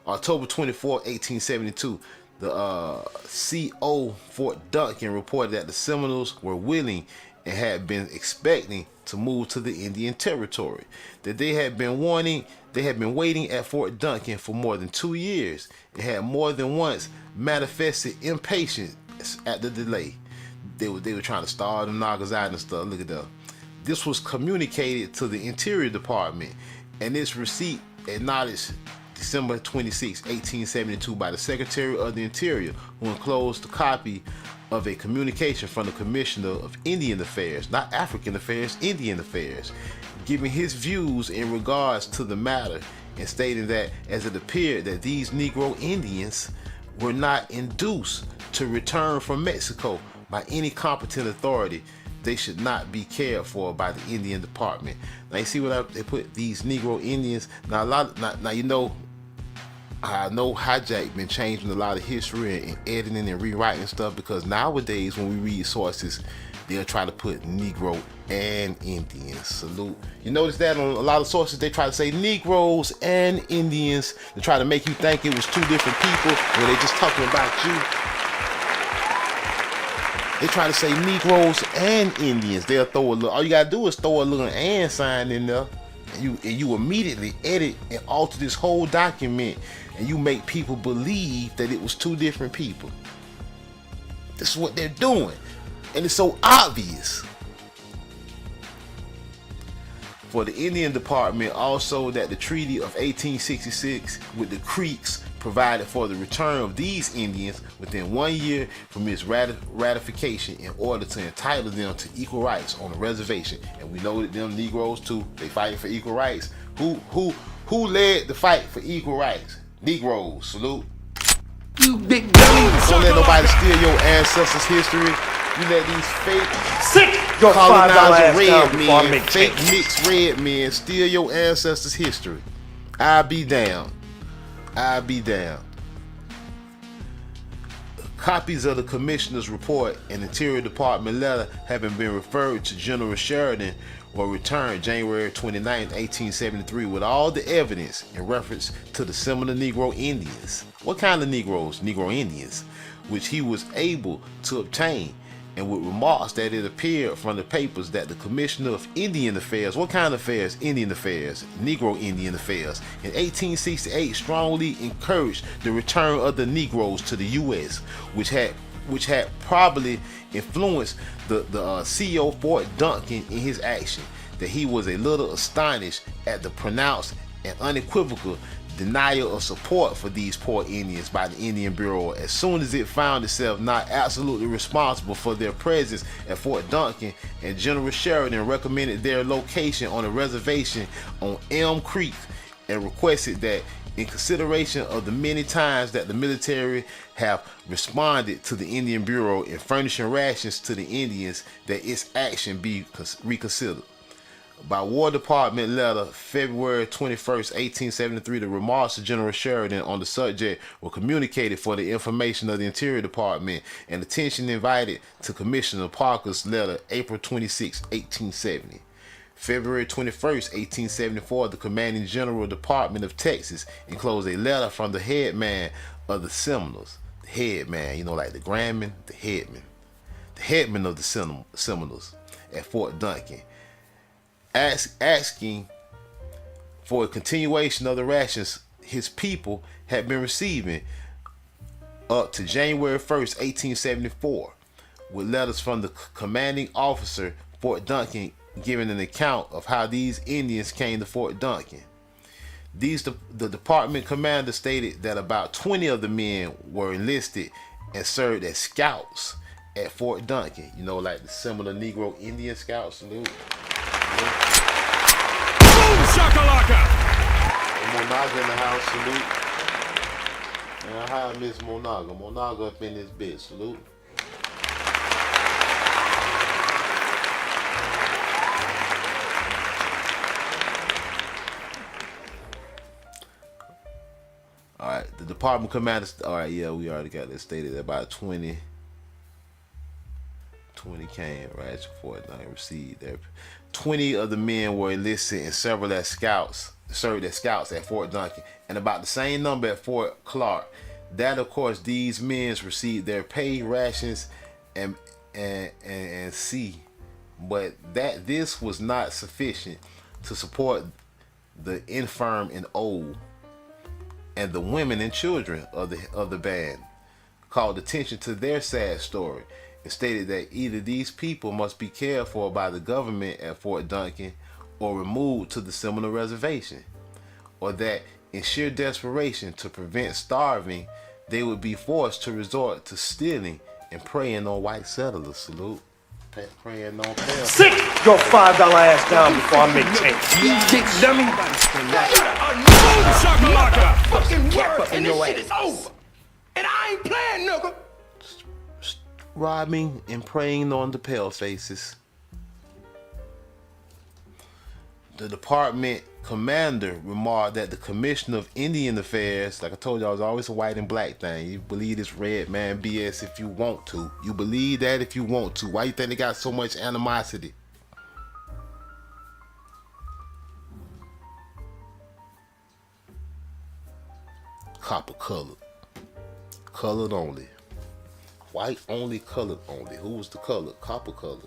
October 24, 1872, the CO Fort Duncan reported that the Seminoles were willing and had been expecting to move to the Indian Territory. That they had been waiting at Fort Duncan for more than 2 years and had more than once manifested impatience at the delay. They were trying to starve them knockers out and stuff. Look at that. This was communicated to the Interior Department, and its receipt acknowledged December 26, 1872 by the Secretary of the Interior, who enclosed a copy of a communication from the Commissioner of Indian Affairs, not African Affairs, Indian Affairs, giving his views in regards to the matter and stating that as it appeared that these Negro Indians were not induced to return from Mexico by any competent authority, they should not be cared for by the Indian Department. Now you see what they put, these Negro Indians. Now now you know, I know Hijack been changing a lot of history and editing and rewriting stuff, because nowadays when we read sources, they'll try to put Negro and Indians. Salute. You notice that on a lot of sources they try to say Negroes and Indians to try to make you think it was two different people when they just talking about you. They try to say Negroes and Indians. They'll throw a little. All you gotta do is throw a little "and" sign in there, and you immediately edit and alter this whole document, and you make people believe that it was two different people. This is what they're doing, and it's so obvious. For the Indian Department, also that the Treaty of 1866 with the Creeks provided for the return of these Indians within 1 year from its ratification in order to entitle them to equal rights on the reservation. And we know that them Negroes too, they fighting for equal rights. Who led the fight for equal rights? Negroes. Salute. You big dummy. Don't let nobody steal your ancestors' history. You let these fake Sit your $5 colonizer ass down red before I men, make fake change. mixed red men steal your ancestors' history. I'll be down. I'll be down. Copies of the Commissioner's report and Interior Department letter having been referred to General Sheridan were returned January 29, 1873 with all the evidence in reference to the Seminole Negro Indians. What kind of Negroes? Negro Indians, which he was able to obtain, and with remarks that it appeared from the papers that the Commissioner of Indian Affairs, what kind of affairs? Indian Affairs, Negro Indian Affairs, in 1868 strongly encouraged the return of the Negroes to the U.S., which had probably influenced the CO Fort Duncan in his action, that he was a little astonished at the pronounced and unequivocal denial of support for these poor Indians by the Indian Bureau as soon as it found itself not absolutely responsible for their presence at Fort Duncan, and General Sheridan recommended their location on a reservation on Elm Creek and requested that, in consideration of the many times that the military have responded to the Indian Bureau in furnishing rations to the Indians, that its action be reconsidered. By War Department letter, February 21st, 1873, the remarks of General Sheridan on the subject were communicated for the information of the Interior Department, and attention invited to Commissioner Parker's letter, April 26, 1870. February 21st, 1874, the Commanding General Department of Texas enclosed a letter from the headman of the Seminoles. The headman, you know, like the Grandman, the headman of the Seminoles at Fort Duncan, asking for a continuation of the rations his people had been receiving up to January 1st, 1874, with letters from the commanding officer, Fort Duncan, giving an account of how these Indians came to Fort Duncan. The department commander stated that about 20 of the men were enlisted and served as scouts at Fort Duncan. You know, like the similar Negro Indian scouts. Salute. Boom shakalaka. Monaga in the house, salute. And I hired Miss Monaga. Monaga up in this bitch, salute. All right, the department commander. All right, yeah, we already got that stated. About 20 came right before I received there. 20 of the men were enlisted and several as scouts, served as scouts at Fort Duncan, and about the same number at Fort Clark. That, of course, these men received their pay, rations, and see, but that this was not sufficient to support the infirm and old, and the women and children of the band called attention to their sad story and stated that either these people must be cared for by the government at Fort Duncan or removed to the Seminole reservation, or that in sheer desperation to prevent starving, they would be forced to resort to stealing and preying on white settlers. Salute. Preying on them. Sit your $5 ass down before I make change. You big dummy. Boom shakalaka. Fucking word, and this shit is over. And I ain't playing, nigga. Robbing and preying on the pale faces. The department commander remarked that the commissioner of Indian Affairs, like I told y'all, it's always a white and black thing. You believe this red man BS if you want to. You believe that if you want to. Why you think they got so much animosity? Copper colored. Colored only. White only, colored only. Who was the color? Copper colored.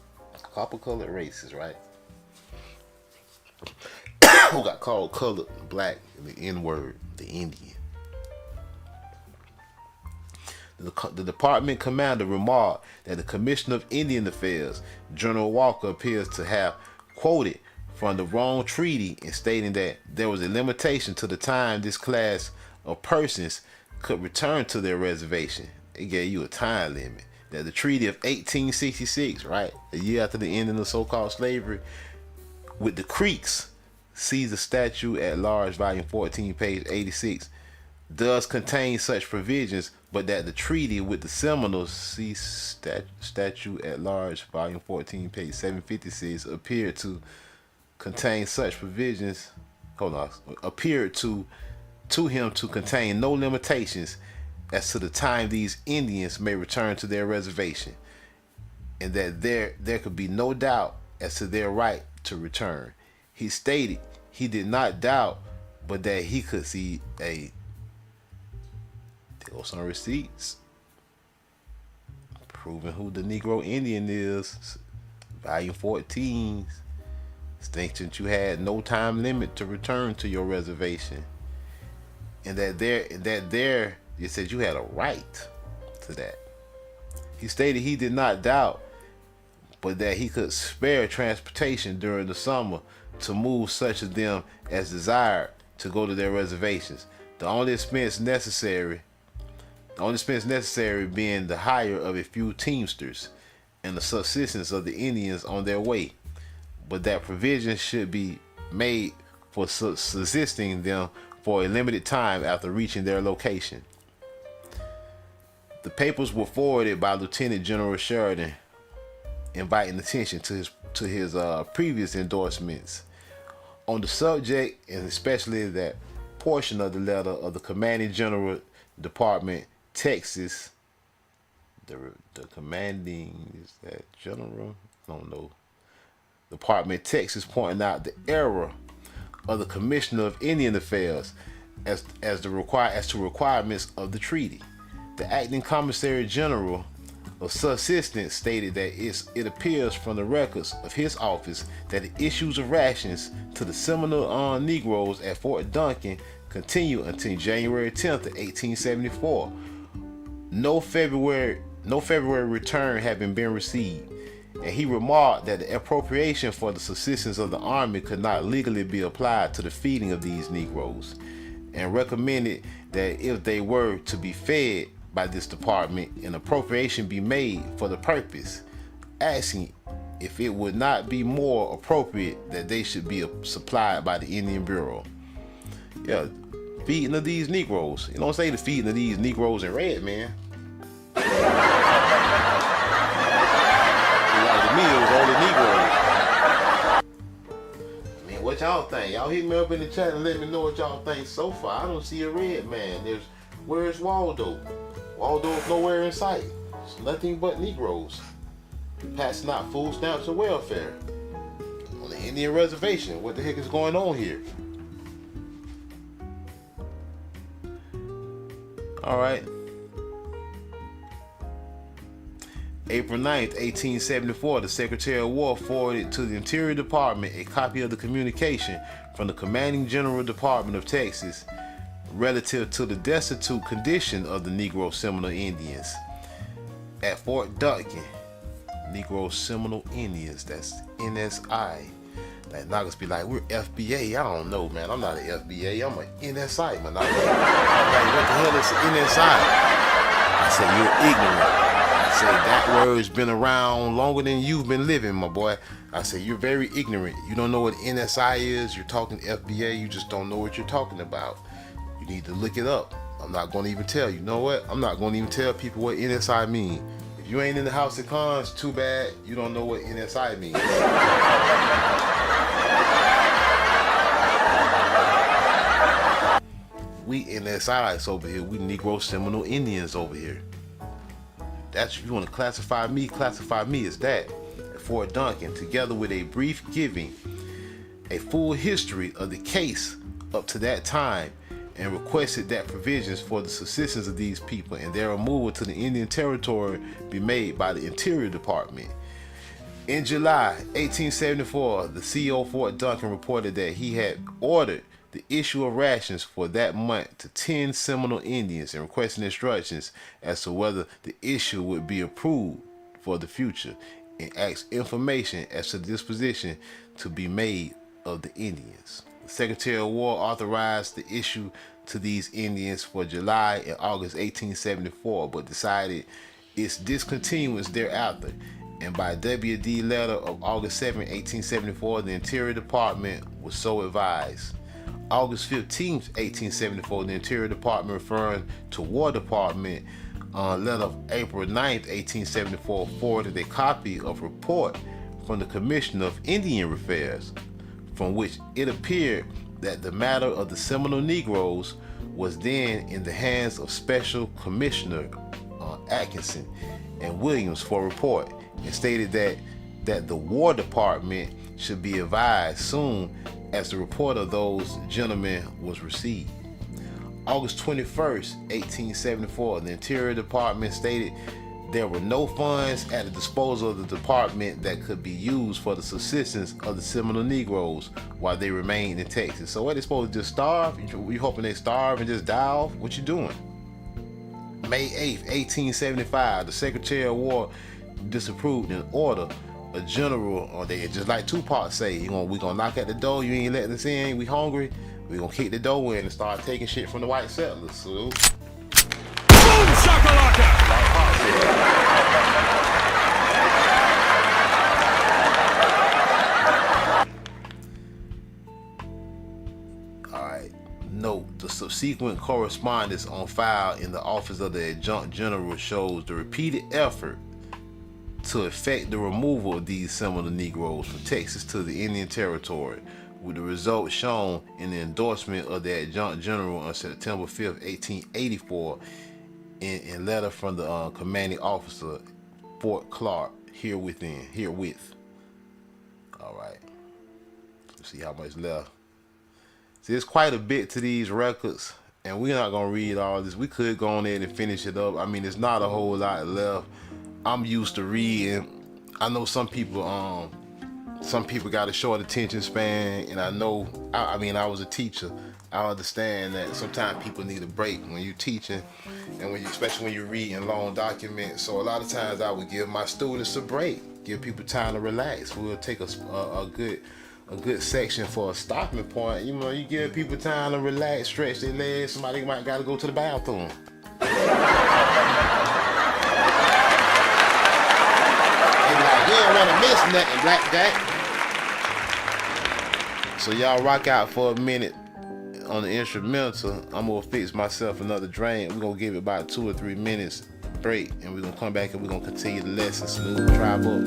Copper colored races, right? Who got called colored black in the N-word, the Indian. The department commander remarked that the Commissioner of Indian Affairs, General Walker, appears to have quoted from the wrong treaty in stating that there was a limitation to the time this class of persons could return to their reservation. It gave you a time limit. That the Treaty of 1866, right, a year after the ending of so-called slavery, with the Creeks, see the statute at large, volume 14, page 86, does contain such provisions, but that the treaty with the Seminoles, see statute at large, volume 14, page 756, appeared to contain such provisions. Appeared to him to contain no limitations as to the time these Indians may return to their reservation, and that there could be no doubt as to their right to return. He stated he did not doubt, but that he could see there go some receipts proving who the Negro Indian is. Volume 14 states that you had no time limit to return to your reservation, and that there it said you had a right to that. He stated he did not doubt, but that he could spare transportation during the summer to move such of them as desired to go to their reservations. The only expense necessary being the hire of a few teamsters and the subsistence of the Indians on their way, but that provision should be made for subsisting them for a limited time after reaching their location. The papers were forwarded by Lieutenant General Sheridan, inviting attention to his previous endorsements on the subject, and especially that portion of the letter of the Commanding General Department, Texas. The commanding, is that general? I don't know. Department, Texas, pointing out the error of the Commissioner of Indian Affairs as to requirements of the treaty. The acting Commissary General of Subsistence stated that it appears from the records of his office that the issues of rations to the Seminole Negroes at Fort Duncan continue until January 10th of 1874. No February return having been received, and he remarked that the appropriation for the subsistence of the army could not legally be applied to the feeding of these Negroes, and recommended that if they were to be fed by this department, an appropriation be made for the purpose, asking if it would not be more appropriate that they should be supplied by the Indian Bureau. Yeah, feeding of these Negroes. You don't say the feeding of these Negroes in red, man. Like to me, it was all the Negroes. I mean, What y'all think? Y'all hit me up in the chat and let me know what y'all think so far. I don't see a red man. Where's Waldo? Waldo's nowhere in sight. It's nothing but Negroes passing out food stamps and welfare on the Indian reservation. What the heck is going on here? All right. April 9th, 1874, the Secretary of War forwarded to the Interior Department a copy of the communication from the Commanding General Department of Texas relative to the destitute condition of the Negro Seminole Indians at Fort Duncan. Negro Seminole Indians, that's NSI. Like knockers be like, we're FBA. I don't know, man. I'm not an FBA. I'm an NSI, man. Like, what the hell is NSI? I said, you're ignorant. I said, that word's been around longer than you've been living, my boy. I said, you're very ignorant. You don't know what NSI is. You're talking FBA. You just don't know what you're talking about. You need to look it up. I'm not going to even tell you. You know what? I'm not going to even tell people what NSI means. If you ain't in the House of Cons, too bad. You don't know what NSI means. We NSIs over here. We Negro Seminole Indians over here. That's if you want to classify me as that. At Fort Duncan, together with a brief giving a full history of the case up to that time, and requested that provisions for the subsistence of these people and their removal to the Indian Territory be made by the Interior Department. In July 1874, the CO Fort Duncan reported that he had ordered the issue of rations for that month to 10 Seminole Indians and requesting instructions as to whether the issue would be approved for the future, and asked information as to the disposition to be made of the Indians. The Secretary of War authorized the issue to these Indians for July and August 1874, but decided its discontinuance thereafter. And by WD letter of August 7, 1874, the Interior Department was so advised. August 15, 1874, the Interior Department, referring to War Department, letter of April 9, 1874, forwarded a copy of a report from the Commissioner of Indian Affairs, from which it appeared that the matter of the Seminole Negroes was then in the hands of Special Commissioner Atkinson and Williams for report, and stated that the War Department should be advised soon as the report of those gentlemen was received. August 21st, 1874, the Interior Department stated there were no funds at the disposal of the department that could be used for the subsistence of the Seminole Negroes while they remained in Texas. So what, they supposed to just starve? You hoping they starve and just die off? What you doing? May 8th, 1875, the Secretary of War disapproved an order a general, or they just like Tupac say, we gonna knock at the door, you ain't letting us in, we hungry, we gonna kick the door in and start taking shit from the white settlers. So Boom shakalaka! Alright, note, the subsequent correspondence on file in the office of the Adjutant General shows the repeated effort to effect the removal of these Seminole Negroes from Texas to the Indian Territory, with the results shown in the endorsement of the Adjutant General on September 5th, 1884, in letter from the commanding officer, Fort Clark, herewith. All right, let's see how much left. See, there's quite a bit to these records, and we're not gonna read all this. We could go on there and finish it up. I mean, there's not a whole lot left. I'm used to reading. I know some people got a short attention span, and I know, I mean, I was a teacher. I understand that sometimes people need a break when you're teaching, and especially when you're reading long documents. So a lot of times I would give my students a break, give people time to relax. We'll take a good section for a stopping point. You give people time to relax, stretch their legs. Somebody might gotta go to the bathroom. You don't want to miss nothing, Blackjack. So y'all rock out for a minute on the instrumental. I'm gonna fix myself another drink. We're gonna give it about 2 or 3 minutes break, and we're gonna come back and we're gonna continue the lesson. Smooth tribe up.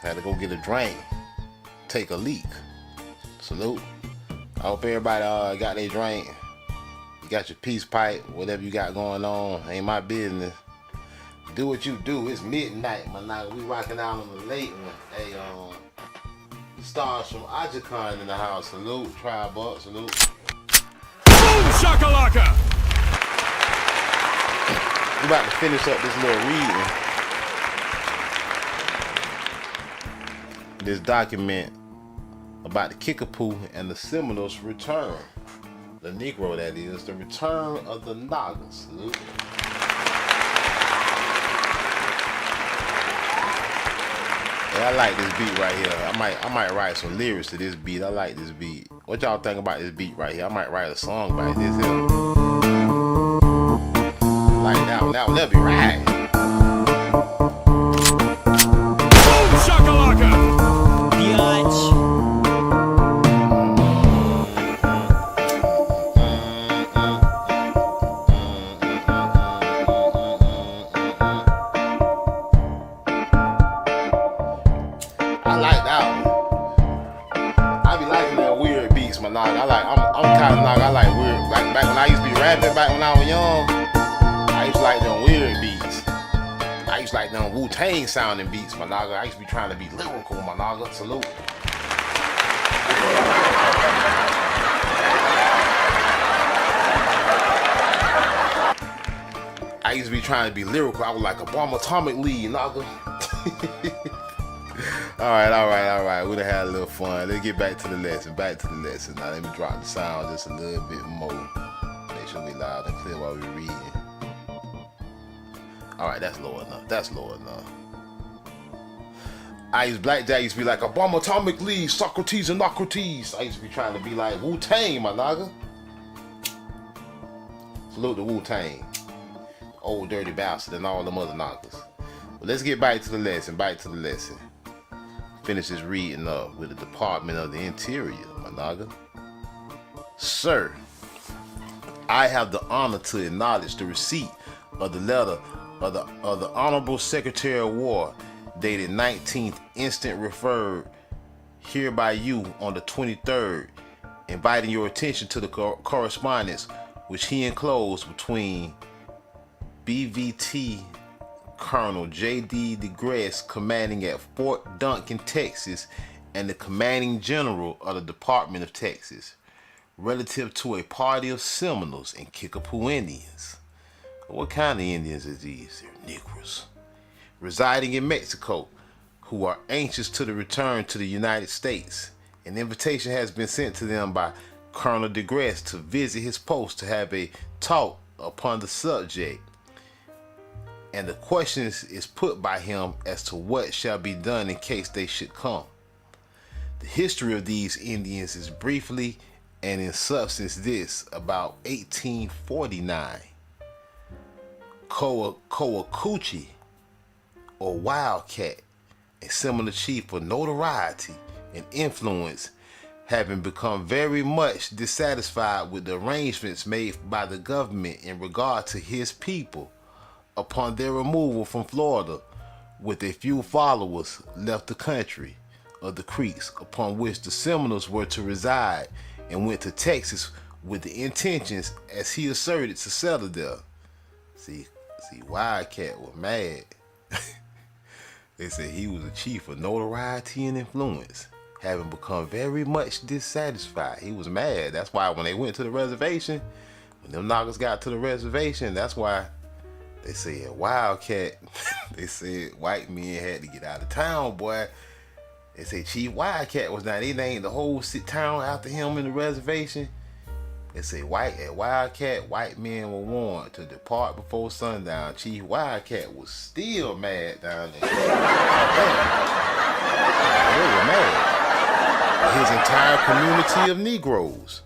Had to go get a drink, take a leak. Salute. I hope everybody got their drink. You got your peace pipe, whatever you got going on. Ain't my business. Do what you do. It's midnight, my nigga. We rocking out on the late one. Hey, stars from Ajikon in the house. Salute. Tribe up. Salute. Boom shakalaka! We about to finish up this little reading. This document about the Kickapoo and the Seminoles' return. The Negro, that is. The return of the Nagas. Salute. Yeah, I like this beat right here. I might write some lyrics to this beat. I like this beat. What y'all think about this beat right here? I might write a song about this here. Like now that'll be right. Boom shakalaka! Back when I was young, I used to like them weird beats. I used to like them Wu-Tang sounding beats, my nigga. I used to be trying to be lyrical, my nigga. Salute. I used to be trying to be lyrical. I was like a bomb atomic lead, nigga. Alright. We done had a little fun. Let's get back to the lesson. Now let me drop the sound just a little bit more. Make sure we loud and clear while we reading. Alright, that's low enough. Blackjack used to be like a bomb atomic lead, Socrates and Nocrates. I used to be trying to be like Wu-Tang, my nigga. Salute the Wu-Tang. Old dirty bastard and all them other knockers. But let's get back to the lesson. Finish this reading up with the Department of the Interior, my nigga. Sir, I have the honor to acknowledge the receipt of the letter of the Honorable Secretary of War dated 19th instant referred here by you on the 23rd, inviting your attention to the correspondence which he enclosed between BVT Colonel J.D. DeGrasse, commanding at Fort Duncan, Texas, and the commanding general of the Department of Texas, relative to a party of Seminoles and Kickapoo Indians. What kind of Indians are these? They're Negroes. Residing in Mexico, who are anxious to the return to the United States. An invitation has been sent to them by Colonel DeGrasse to visit his post to have a talk upon the subject. And the question is put by him as to what shall be done in case they should come. The history of these Indians is briefly and in substance this: about 1849, Coacuchi, or Wildcat, a Seminole chief for notoriety and influence, having become very much dissatisfied with the arrangements made by the government in regard to his people, upon their removal from Florida with a few followers, left the country of the Creeks upon which the Seminoles were to reside, and went to Texas with the intentions, as he asserted, to settle there. See, Wildcat was mad. They said he was a chief of notoriety and influence, having become very much dissatisfied. He was mad. That's why when they went to the reservation, when them knockers got to the reservation, that's why they said Wildcat. They said white men had to get out of town, boy. They say Chief Wildcat was down. They named the whole town after him in the reservation. They say Wildcat, white men were warned to depart before sundown. Chief Wildcat was still mad down there. They were mad. His entire community of Negroes.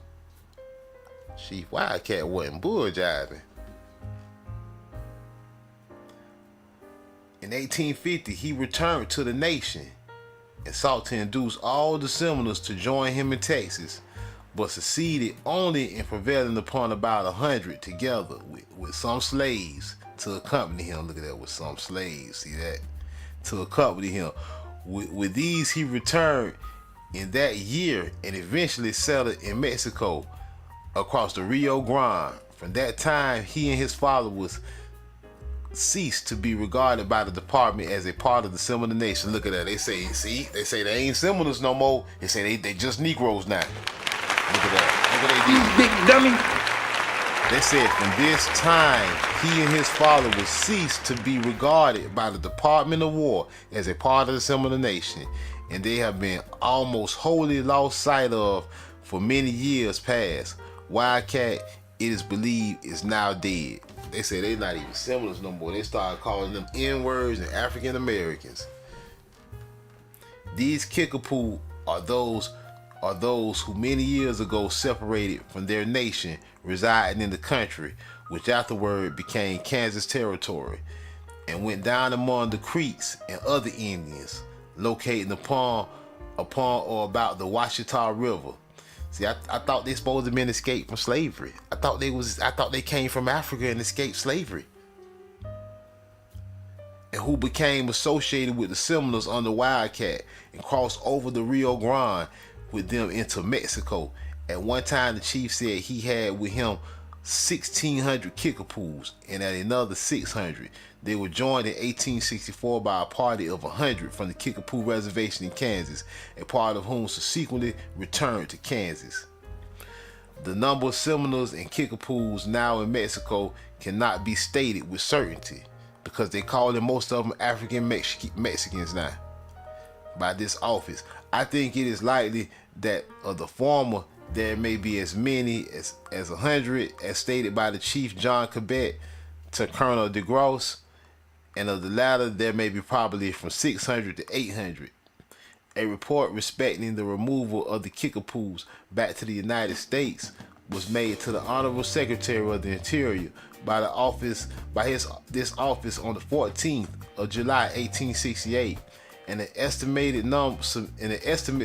Chief Wildcat wasn't bull jiving. In 1850, he returned to the nation and sought to induce all the Seminoles to join him in Texas, but succeeded only in prevailing upon about 100 together with some slaves to accompany him. Look at that, with some slaves, see that? To accompany him, With these, he returned in that year and eventually settled in Mexico across the Rio Grande. From that time, he and his followers ceased to be regarded by the department as a part of the Seminole Nation. Look at that. They say they ain't Seminoles no more. They say they just Negroes now. Look at that. Look what they did. Big dummy. They said from this time, he and his followers ceased to be regarded by the Department of War as a part of the Seminole Nation, and they have been almost wholly lost sight of for many years past. Wildcat, it is believed, is now dead. They say they're not even Seminoles no more. They started calling them N-words and African Americans. These Kickapoo are those who many years ago separated from their nation, residing in the country, which afterward became Kansas territory, and went down among the Creeks and other Indians located upon or about the Washita River. See, I thought they supposed to have been escaped from slavery. I thought they came from Africa and escaped slavery. And who became associated with the Seminoles under Wildcat and crossed over the Rio Grande with them into Mexico. At one time, the chief said he had with him 1,600 Kickapoos, and at another 600. They were joined in 1864 by a party of 100 from the Kickapoo Reservation in Kansas, a part of whom subsequently returned to Kansas. The number of Seminoles and Kickapoos now in Mexico cannot be stated with certainty, because they call them most of them African Mexicans now by this office. I think it is likely that of the former there may be as many as 100 as stated by the Chief John Cabet to Colonel DeGrosse, and of the latter there may be probably from 600 to 800. A report respecting the removal of the Kickapoos back to the United States was made to the Honorable Secretary of the Interior by this office on the 14th of July 1868, and an estimate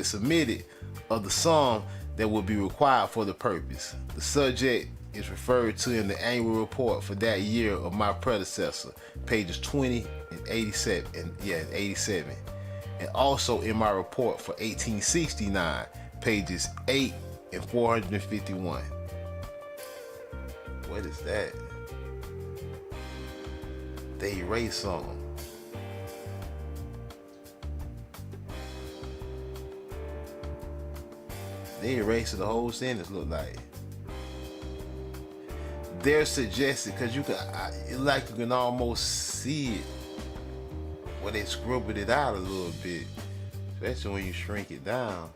submitted of the sum that would be required for the purpose. The subject is referred to in the annual report for that year of my predecessor, pages 20 and 87, and 87, and also in my report for 1869, pages 8 and 451. What is that? They erased something. They erased the whole sentence, look like. They're suggested, because you can almost see it where they scribbled it out a little bit, especially when you shrink it down.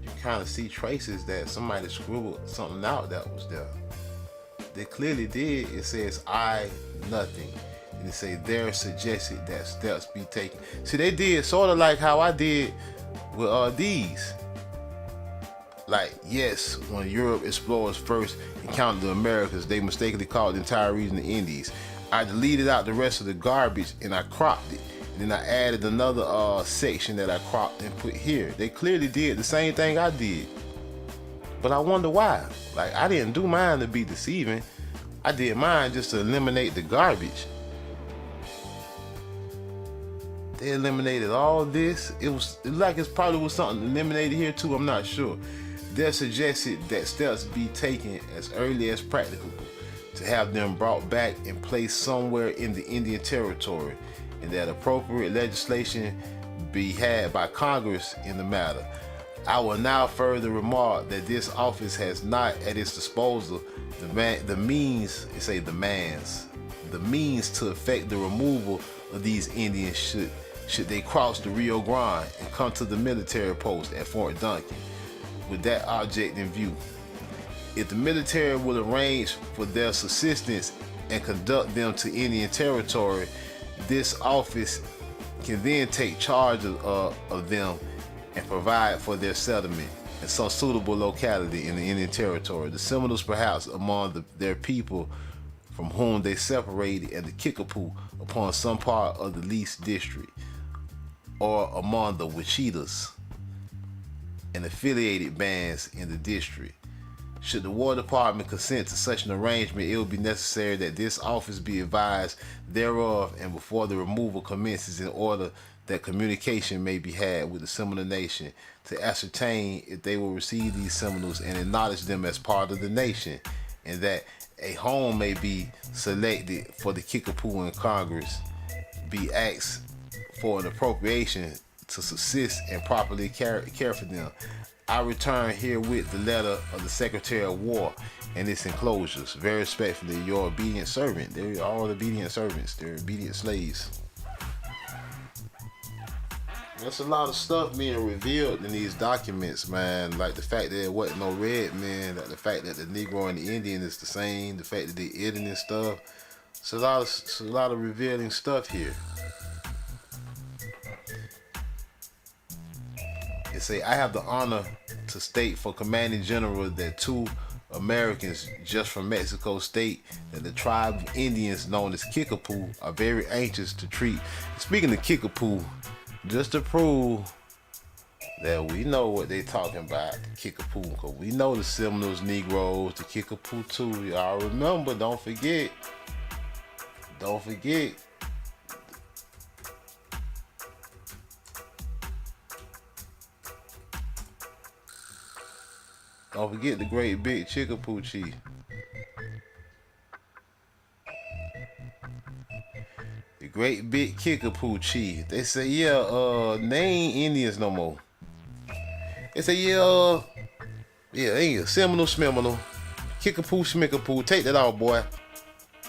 You kind of see traces that somebody scribbled something out that was there. They clearly did. It says I nothing, and it say they're suggested that steps be taken. See, they did sort of like how I did with these. Like, yes, when Europe explorers first encountered the Americas, they mistakenly called the entire region the Indies. I deleted out the rest of the garbage and I cropped it. And then I added another section that I cropped and put here. They clearly did the same thing I did. But I wonder why. Like, I didn't do mine to be deceiving. I did mine just to eliminate the garbage. They eliminated all this. It probably was something eliminated here too, I'm not sure. They suggested that steps be taken as early as practicable to have them brought back and placed somewhere in the Indian Territory, and that appropriate legislation be had by Congress in the matter. I will now further remark that this office has not at its disposal the means to effect the removal of these Indians should they cross the Rio Grande and come to the military post at Fort Duncan with that object in view. If the military will arrange for their subsistence and conduct them to Indian Territory, this office can then take charge of them and provide for their settlement in some suitable locality in the Indian Territory. The Seminoles perhaps among their people from whom they separated, and the Kickapoo upon some part of the leased district, or among the Wichitas and affiliated bands in the district. Should the War Department consent to such an arrangement, it will be necessary that this office be advised thereof and before the removal commences, in order that communication may be had with the Seminole Nation to ascertain if they will receive these Seminoles and acknowledge them as part of the nation, and that a home may be selected for the Kickapoo in Congress, be asked for an appropriation to subsist and properly care for them. I return herewith the letter of the Secretary of War and its enclosures. Very respectfully, your obedient servant. They're all obedient servants. They're obedient slaves. There's a lot of stuff being revealed in these documents, man. Like the fact that there wasn't no red man, like the fact that the Negro and the Indian is the same, the fact that they editing stuff. It's a lot of revealing stuff here. It say, I have the honor to state for Commanding General that 2 Americans just from Mexico state that the tribe of Indians known as Kickapoo are very anxious to treat. Speaking of Kickapoo, just to prove that we know what they talking about, Kickapoo, because we know the Seminoles, Negroes, the Kickapoo too. Y'all remember, don't forget. Don't forget. Don't forget the great big Kickapoo chief. The great big Kickapoo chief. They say, yeah, they ain't Indians no more. They say, yeah, ain't Seminole, Schmeminole, Kickapoo, Schmickapoo. Take that off, boy.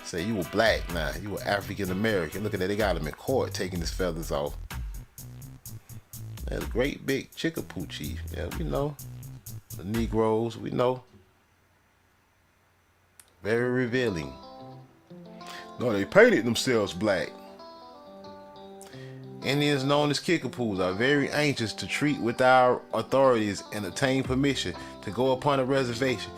Say you were black now. You were African American. Look at that. They got him in court taking his feathers off. Yeah, the great big Kickapoo chief. Yeah, we know. The Negroes, we know. Very revealing. No, they painted themselves black. Indians known as Kickapoos are very anxious to treat with our authorities and obtain permission to go upon a reservation.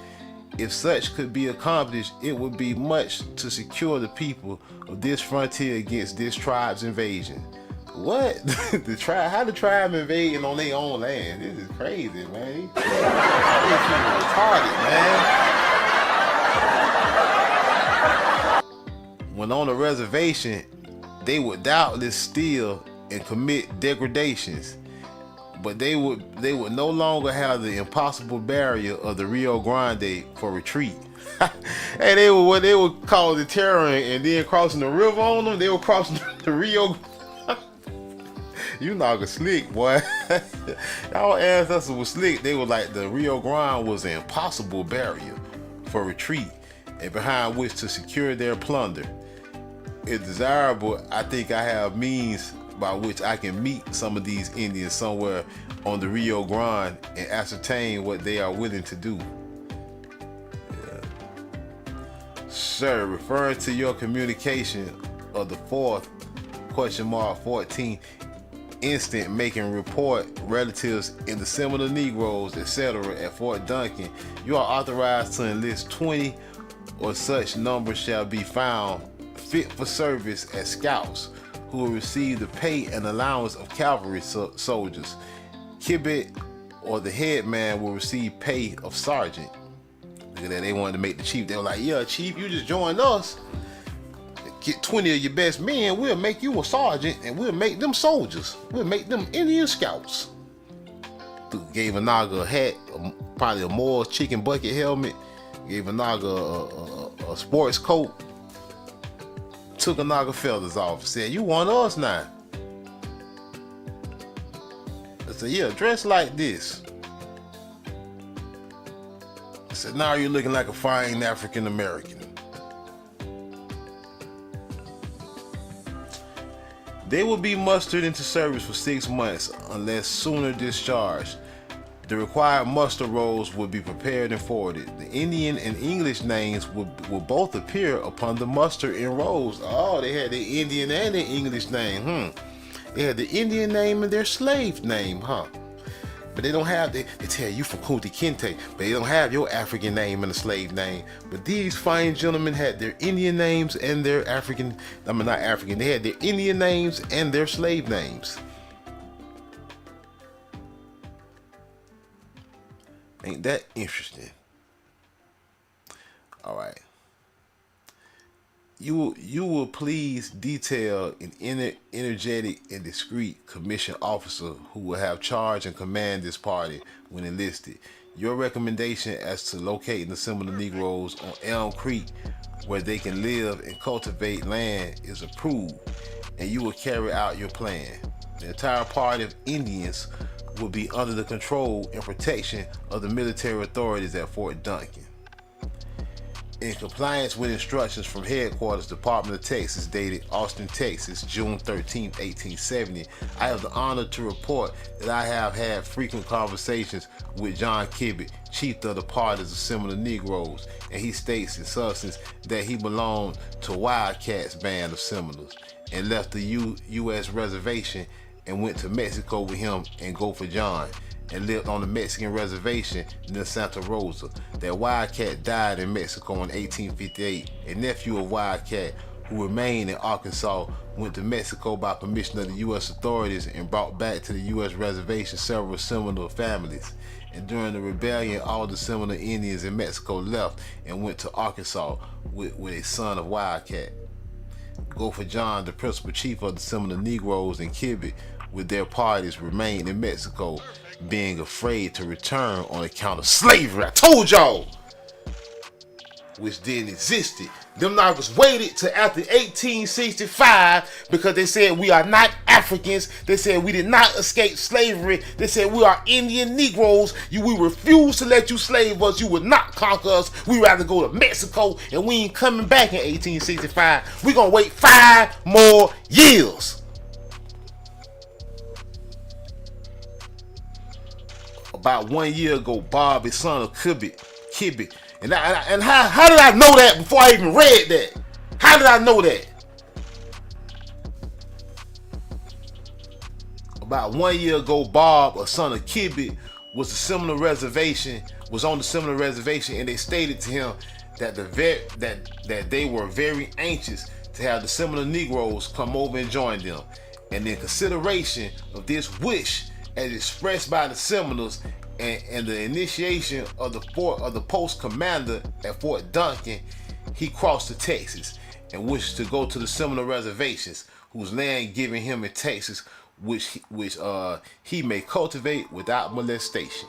If such could be accomplished, it would be much to secure the people of this frontier against this tribe's invasion. What? The tribe? How the tribe invading on their own land? This is crazy, man. These people retarded, man. When on a reservation, they would doubtless steal and commit degradations, but they would no longer have the impossible barrier of the Rio Grande for retreat. Hey, they would call the terroring and then crossing the river on them. They were crossing the Rio. You knock a slick, boy. Y'all ancestors was slick. They were like the Rio Grande was an impossible barrier for retreat and behind which to secure their plunder. If desirable, I think I have means by which I can meet some of these Indians somewhere on the Rio Grande and ascertain what they are willing to do. Yeah. Sir, referring to your communication of the 4th, (14) instant making report relatives in the Seminole Negroes, etc. at Fort Duncan, you are authorized to enlist 20 or such number shall be found fit for service as scouts, who will receive the pay and allowance of cavalry soldiers. Kibit or the head man will receive pay of sergeant. Look at that, they wanted to make the chief. They were like, yeah, chief, you just joined us. Get 20 of your best men, we'll make you a sergeant and we'll make them soldiers. We'll make them Indian scouts. Gave a naga a hat, probably a Moore's chicken bucket helmet, gave a naga a sports coat, took a naga feathers off, said, you want us now? I said, yeah, dress like this. I said, now you're looking like a fine African American. They will be mustered into service for 6 months unless sooner discharged. The required muster rolls will be prepared and forwarded. The Indian and English names will both appear upon the muster enrolls. Oh, they had the Indian and the English name. They had the Indian name and their slave name, But they don't have, they tell you from Kunti Kinte, but they don't have your African name and a slave name. But these fine gentlemen had their Indian names and their African, not African, they had their Indian names and their slave names. Ain't that interesting? All right. You will please detail an energetic and discreet commission officer who will have charge and command this party when enlisted. Your recommendation as to locating the Seminole Negroes on Elm Creek where they can live and cultivate land is approved, and you will carry out your plan. The entire party of Indians will be under the control and protection of the military authorities at Fort Duncan. In compliance with instructions from Headquarters, Department of Texas, dated Austin, Texas, June 13, 1870, I have the honor to report that I have had frequent conversations with John Kibbe, chief of the parties of Seminole Negroes, and he states in substance that he belonged to Wildcats band of Seminoles and left the U.S. reservation and went to Mexico with him and Gopher John, and lived on the Mexican reservation near Santa Rosa. That Wildcat died in Mexico in 1858. A nephew of Wildcat, who remained in Arkansas, went to Mexico by permission of the U.S. authorities and brought back to the U.S. reservation several Seminole families. And during the rebellion, all the Seminole Indians in Mexico left and went to Arkansas with a son of Wildcat. Gopher John, the principal chief of the Seminole Negroes, and Kibbe, with their parties, remained in Mexico, being afraid to return on account of slavery. I told y'all, which didn't exist. Them knockers waited till after 1865 because they said we are not Africans. They said we did not escape slavery. They said we are Indian Negroes. We refuse to let you slave us. You would not conquer us. We rather go to Mexico, and we ain't coming back in 1865. We gonna wait 5 more years. About 1 year ago, Bob, his son of Kibbe, and how did I know that before I even read that? How did I know that? About 1 year ago, Bob, a son of Kibbe, was on the Seminole reservation, and they stated to him that that they were very anxious to have the Seminole Negroes come over and join them, and in consideration of this wish, as expressed by the Seminoles, and the initiation of the post commander at Fort Duncan, he crossed to Texas and wished to go to the Seminole reservations, whose land given him in Texas, which he may cultivate without molestation.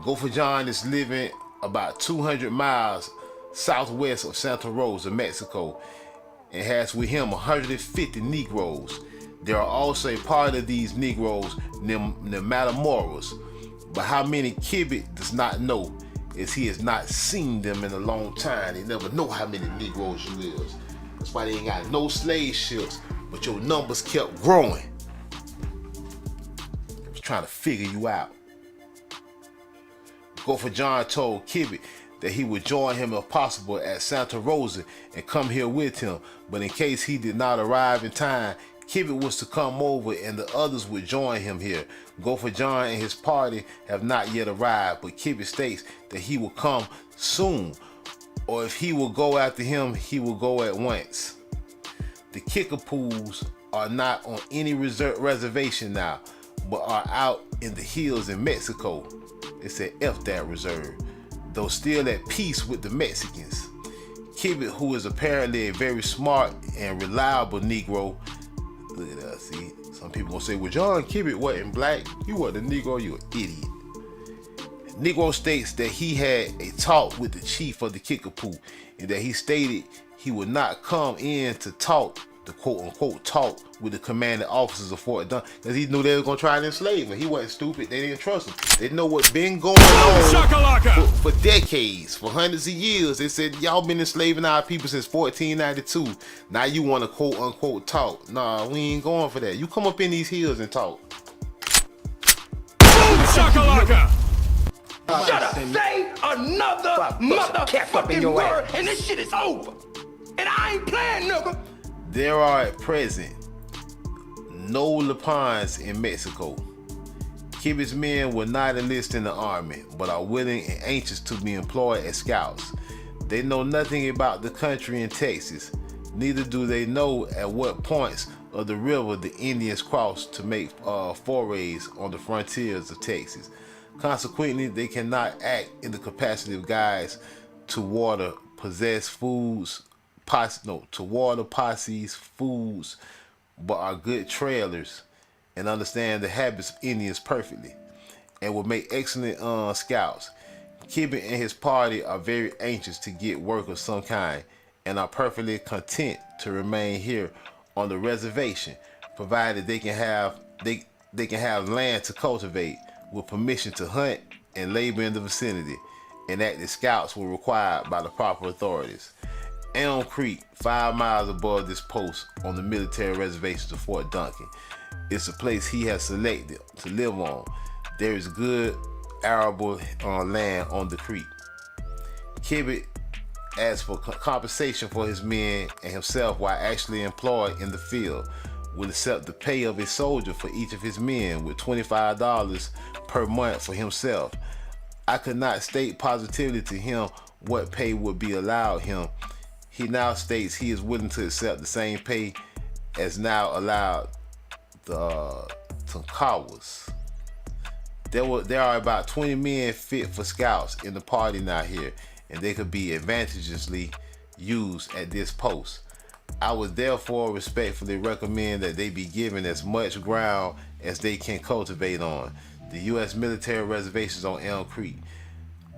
Gopher John is living about 200 miles southwest of Santa Rosa, Mexico, and has with him 150 Negroes. There are also a part of these Negroes named Matamoros, but how many Kibbe does not know, as he has not seen them in a long time. They never know how many Negroes you is. That's why they ain't got no slave ships, but your numbers kept growing. I was trying to figure you out. Gopher John told Kibbe that he would join him if possible at Santa Rosa and come here with him, but in case he did not arrive in time, Kibbe was to come over and the others would join him here. Gopher John and his party have not yet arrived, but Kibbe states that he will come soon, or if he will go after him, he will go at once. The Kickapoos are not on any reservation now, but are out in the hills in Mexico. They said F that reserve, though still at peace with the Mexicans. Kibbe, who is apparently a very smart and reliable Negro. Look at us, see? Some people gonna say, well, John Kibbe wasn't black. You wasn't a Negro, you an idiot. Negro states that he had a talk with the chief of the Kickapoo, and that he stated he would not come in to talk, the quote-unquote talk, with the commanding officers of Fort Duncan, because he knew they were gonna try to enslave him. He wasn't stupid. They didn't trust him. They know what's been going on for decades, for hundreds of years. They said, y'all been enslaving our people since 1492. Now you want to quote-unquote talk. Nah, we ain't going for that. You come up in these hills and talk. Shakalaka! Shut up! Say another motherfucking word, and this shit is over. And I ain't playing, nigga. There are at present no Lapons in Mexico. Kibbe's men will not enlist in the army, but are willing and anxious to be employed as scouts. They know nothing about the country in Texas. Neither do they know at what points of the river the Indians cross to make forays on the frontiers of Texas. Consequently, they cannot act in the capacity of guides to water posses foods, but are good trailers and understand the habits of Indians perfectly, and will make excellent scouts. Kibbe and his party are very anxious to get work of some kind, and are perfectly content to remain here on the reservation, provided they can have land to cultivate, with permission to hunt and labor in the vicinity, and that the scouts were required by the proper authorities. Elm Creek, 5 miles above this post on the military reservation of Fort Duncan, is a place he has selected to live on. There is good arable land on the creek. Kibbe asked for compensation for his men and himself while actually employed in the field, will accept the pay of a soldier for each of his men, with $25 per month for himself. I could not state positively to him what pay would be allowed him. He now states he is willing to accept the same pay as now allowed the Tonkawas. There are about 20 men fit for scouts in the party now here, and they could be advantageously used at this post. I would therefore respectfully recommend that they be given as much ground as they can cultivate on the U.S. military reservations on Elm Creek,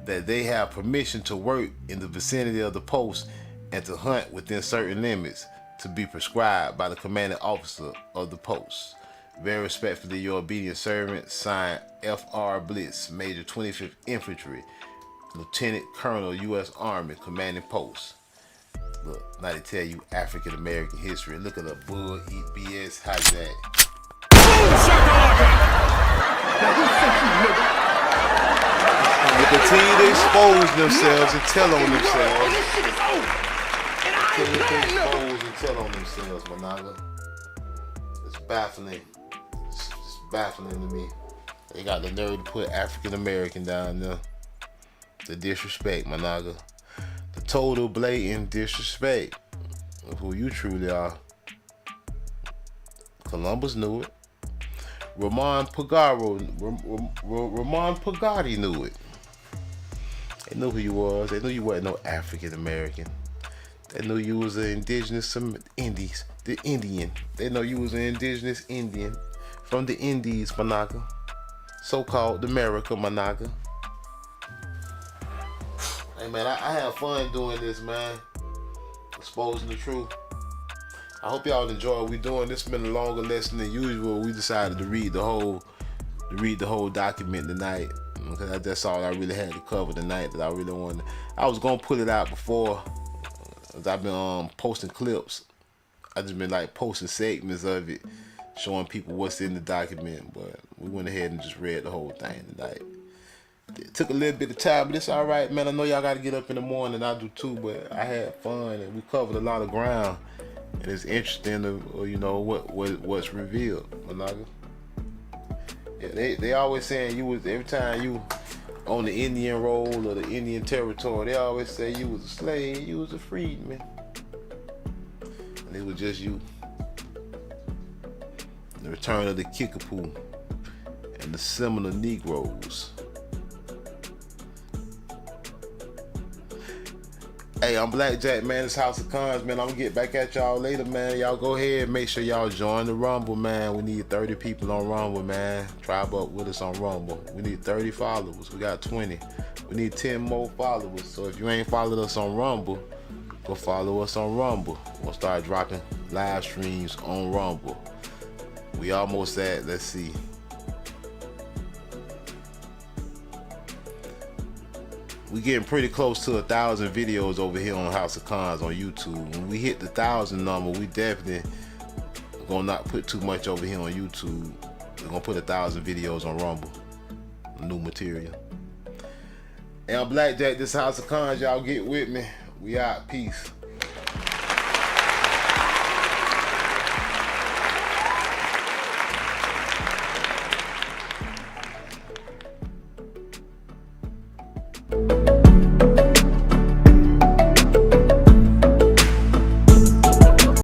that they have permission to work in the vicinity of the post and to hunt within certain limits to be prescribed by the commanding officer of the post. Very respectfully, your obedient servant, signed F.R. Bliss, Major 25th Infantry, Lieutenant Colonel, U.S. Army, commanding post. Look, now they tell you African American history. Look at the bull eat BS hijack. They continue to expose themselves and tell on themselves. Continue to expose and tell on themselves, Managa. It's baffling. It's baffling to me. They got the nerve to put African American down there. The disrespect, Managa. The total blatant disrespect of who you truly are. Columbus knew it. Ramon Pagari knew it. They knew who you was. They knew you wasn't no African American. They knew you was an indigenous Indies, the Indian. They know you was an indigenous Indian from the Indies, Managa. So-called America, Managa. Hey man, I have fun doing this, man. Exposing the truth. I hope y'all enjoy what we're doing. This has been a longer lesson than usual. We decided to read the whole document tonight, because that's all I really had to cover tonight. That I really wanted. I was gonna put it out before, cause I've been posting clips. I just been like posting segments of it, showing people what's in the document. But we went ahead and just read the whole thing tonight. It took a little bit of time, but it's all right, man. I know y'all got to get up in the morning. I do too, but I had fun and we covered a lot of ground, and it's interesting to what's revealed, Managa. Yeah, they always saying you was, every time you on the Indian roll or the Indian territory, they always say you was a slave, you was a freedman, and it was just you. The return of the Kickapoo and the Seminole Negroes. Hey, I'm Blackjack, man. It's House of Cons, man. I'm gonna get back at y'all later, man. Y'all go ahead, make sure y'all join the Rumble, man. We need 30 people on Rumble, man. Tribe up with us on Rumble. We need 30 followers. We got 20. We need 10 more followers. So if you ain't followed us on Rumble, go follow us on Rumble. We'll start dropping live streams on Rumble. We almost at, let's see, we getting pretty close to 1,000 videos over here on House of Cons on YouTube. When we hit the 1,000 number, we definitely gonna not put too much over here on YouTube. We're gonna put 1,000 videos on Rumble, new material. And I'm Blackjack, this House of Cons. Y'all get with me. We out. Peace.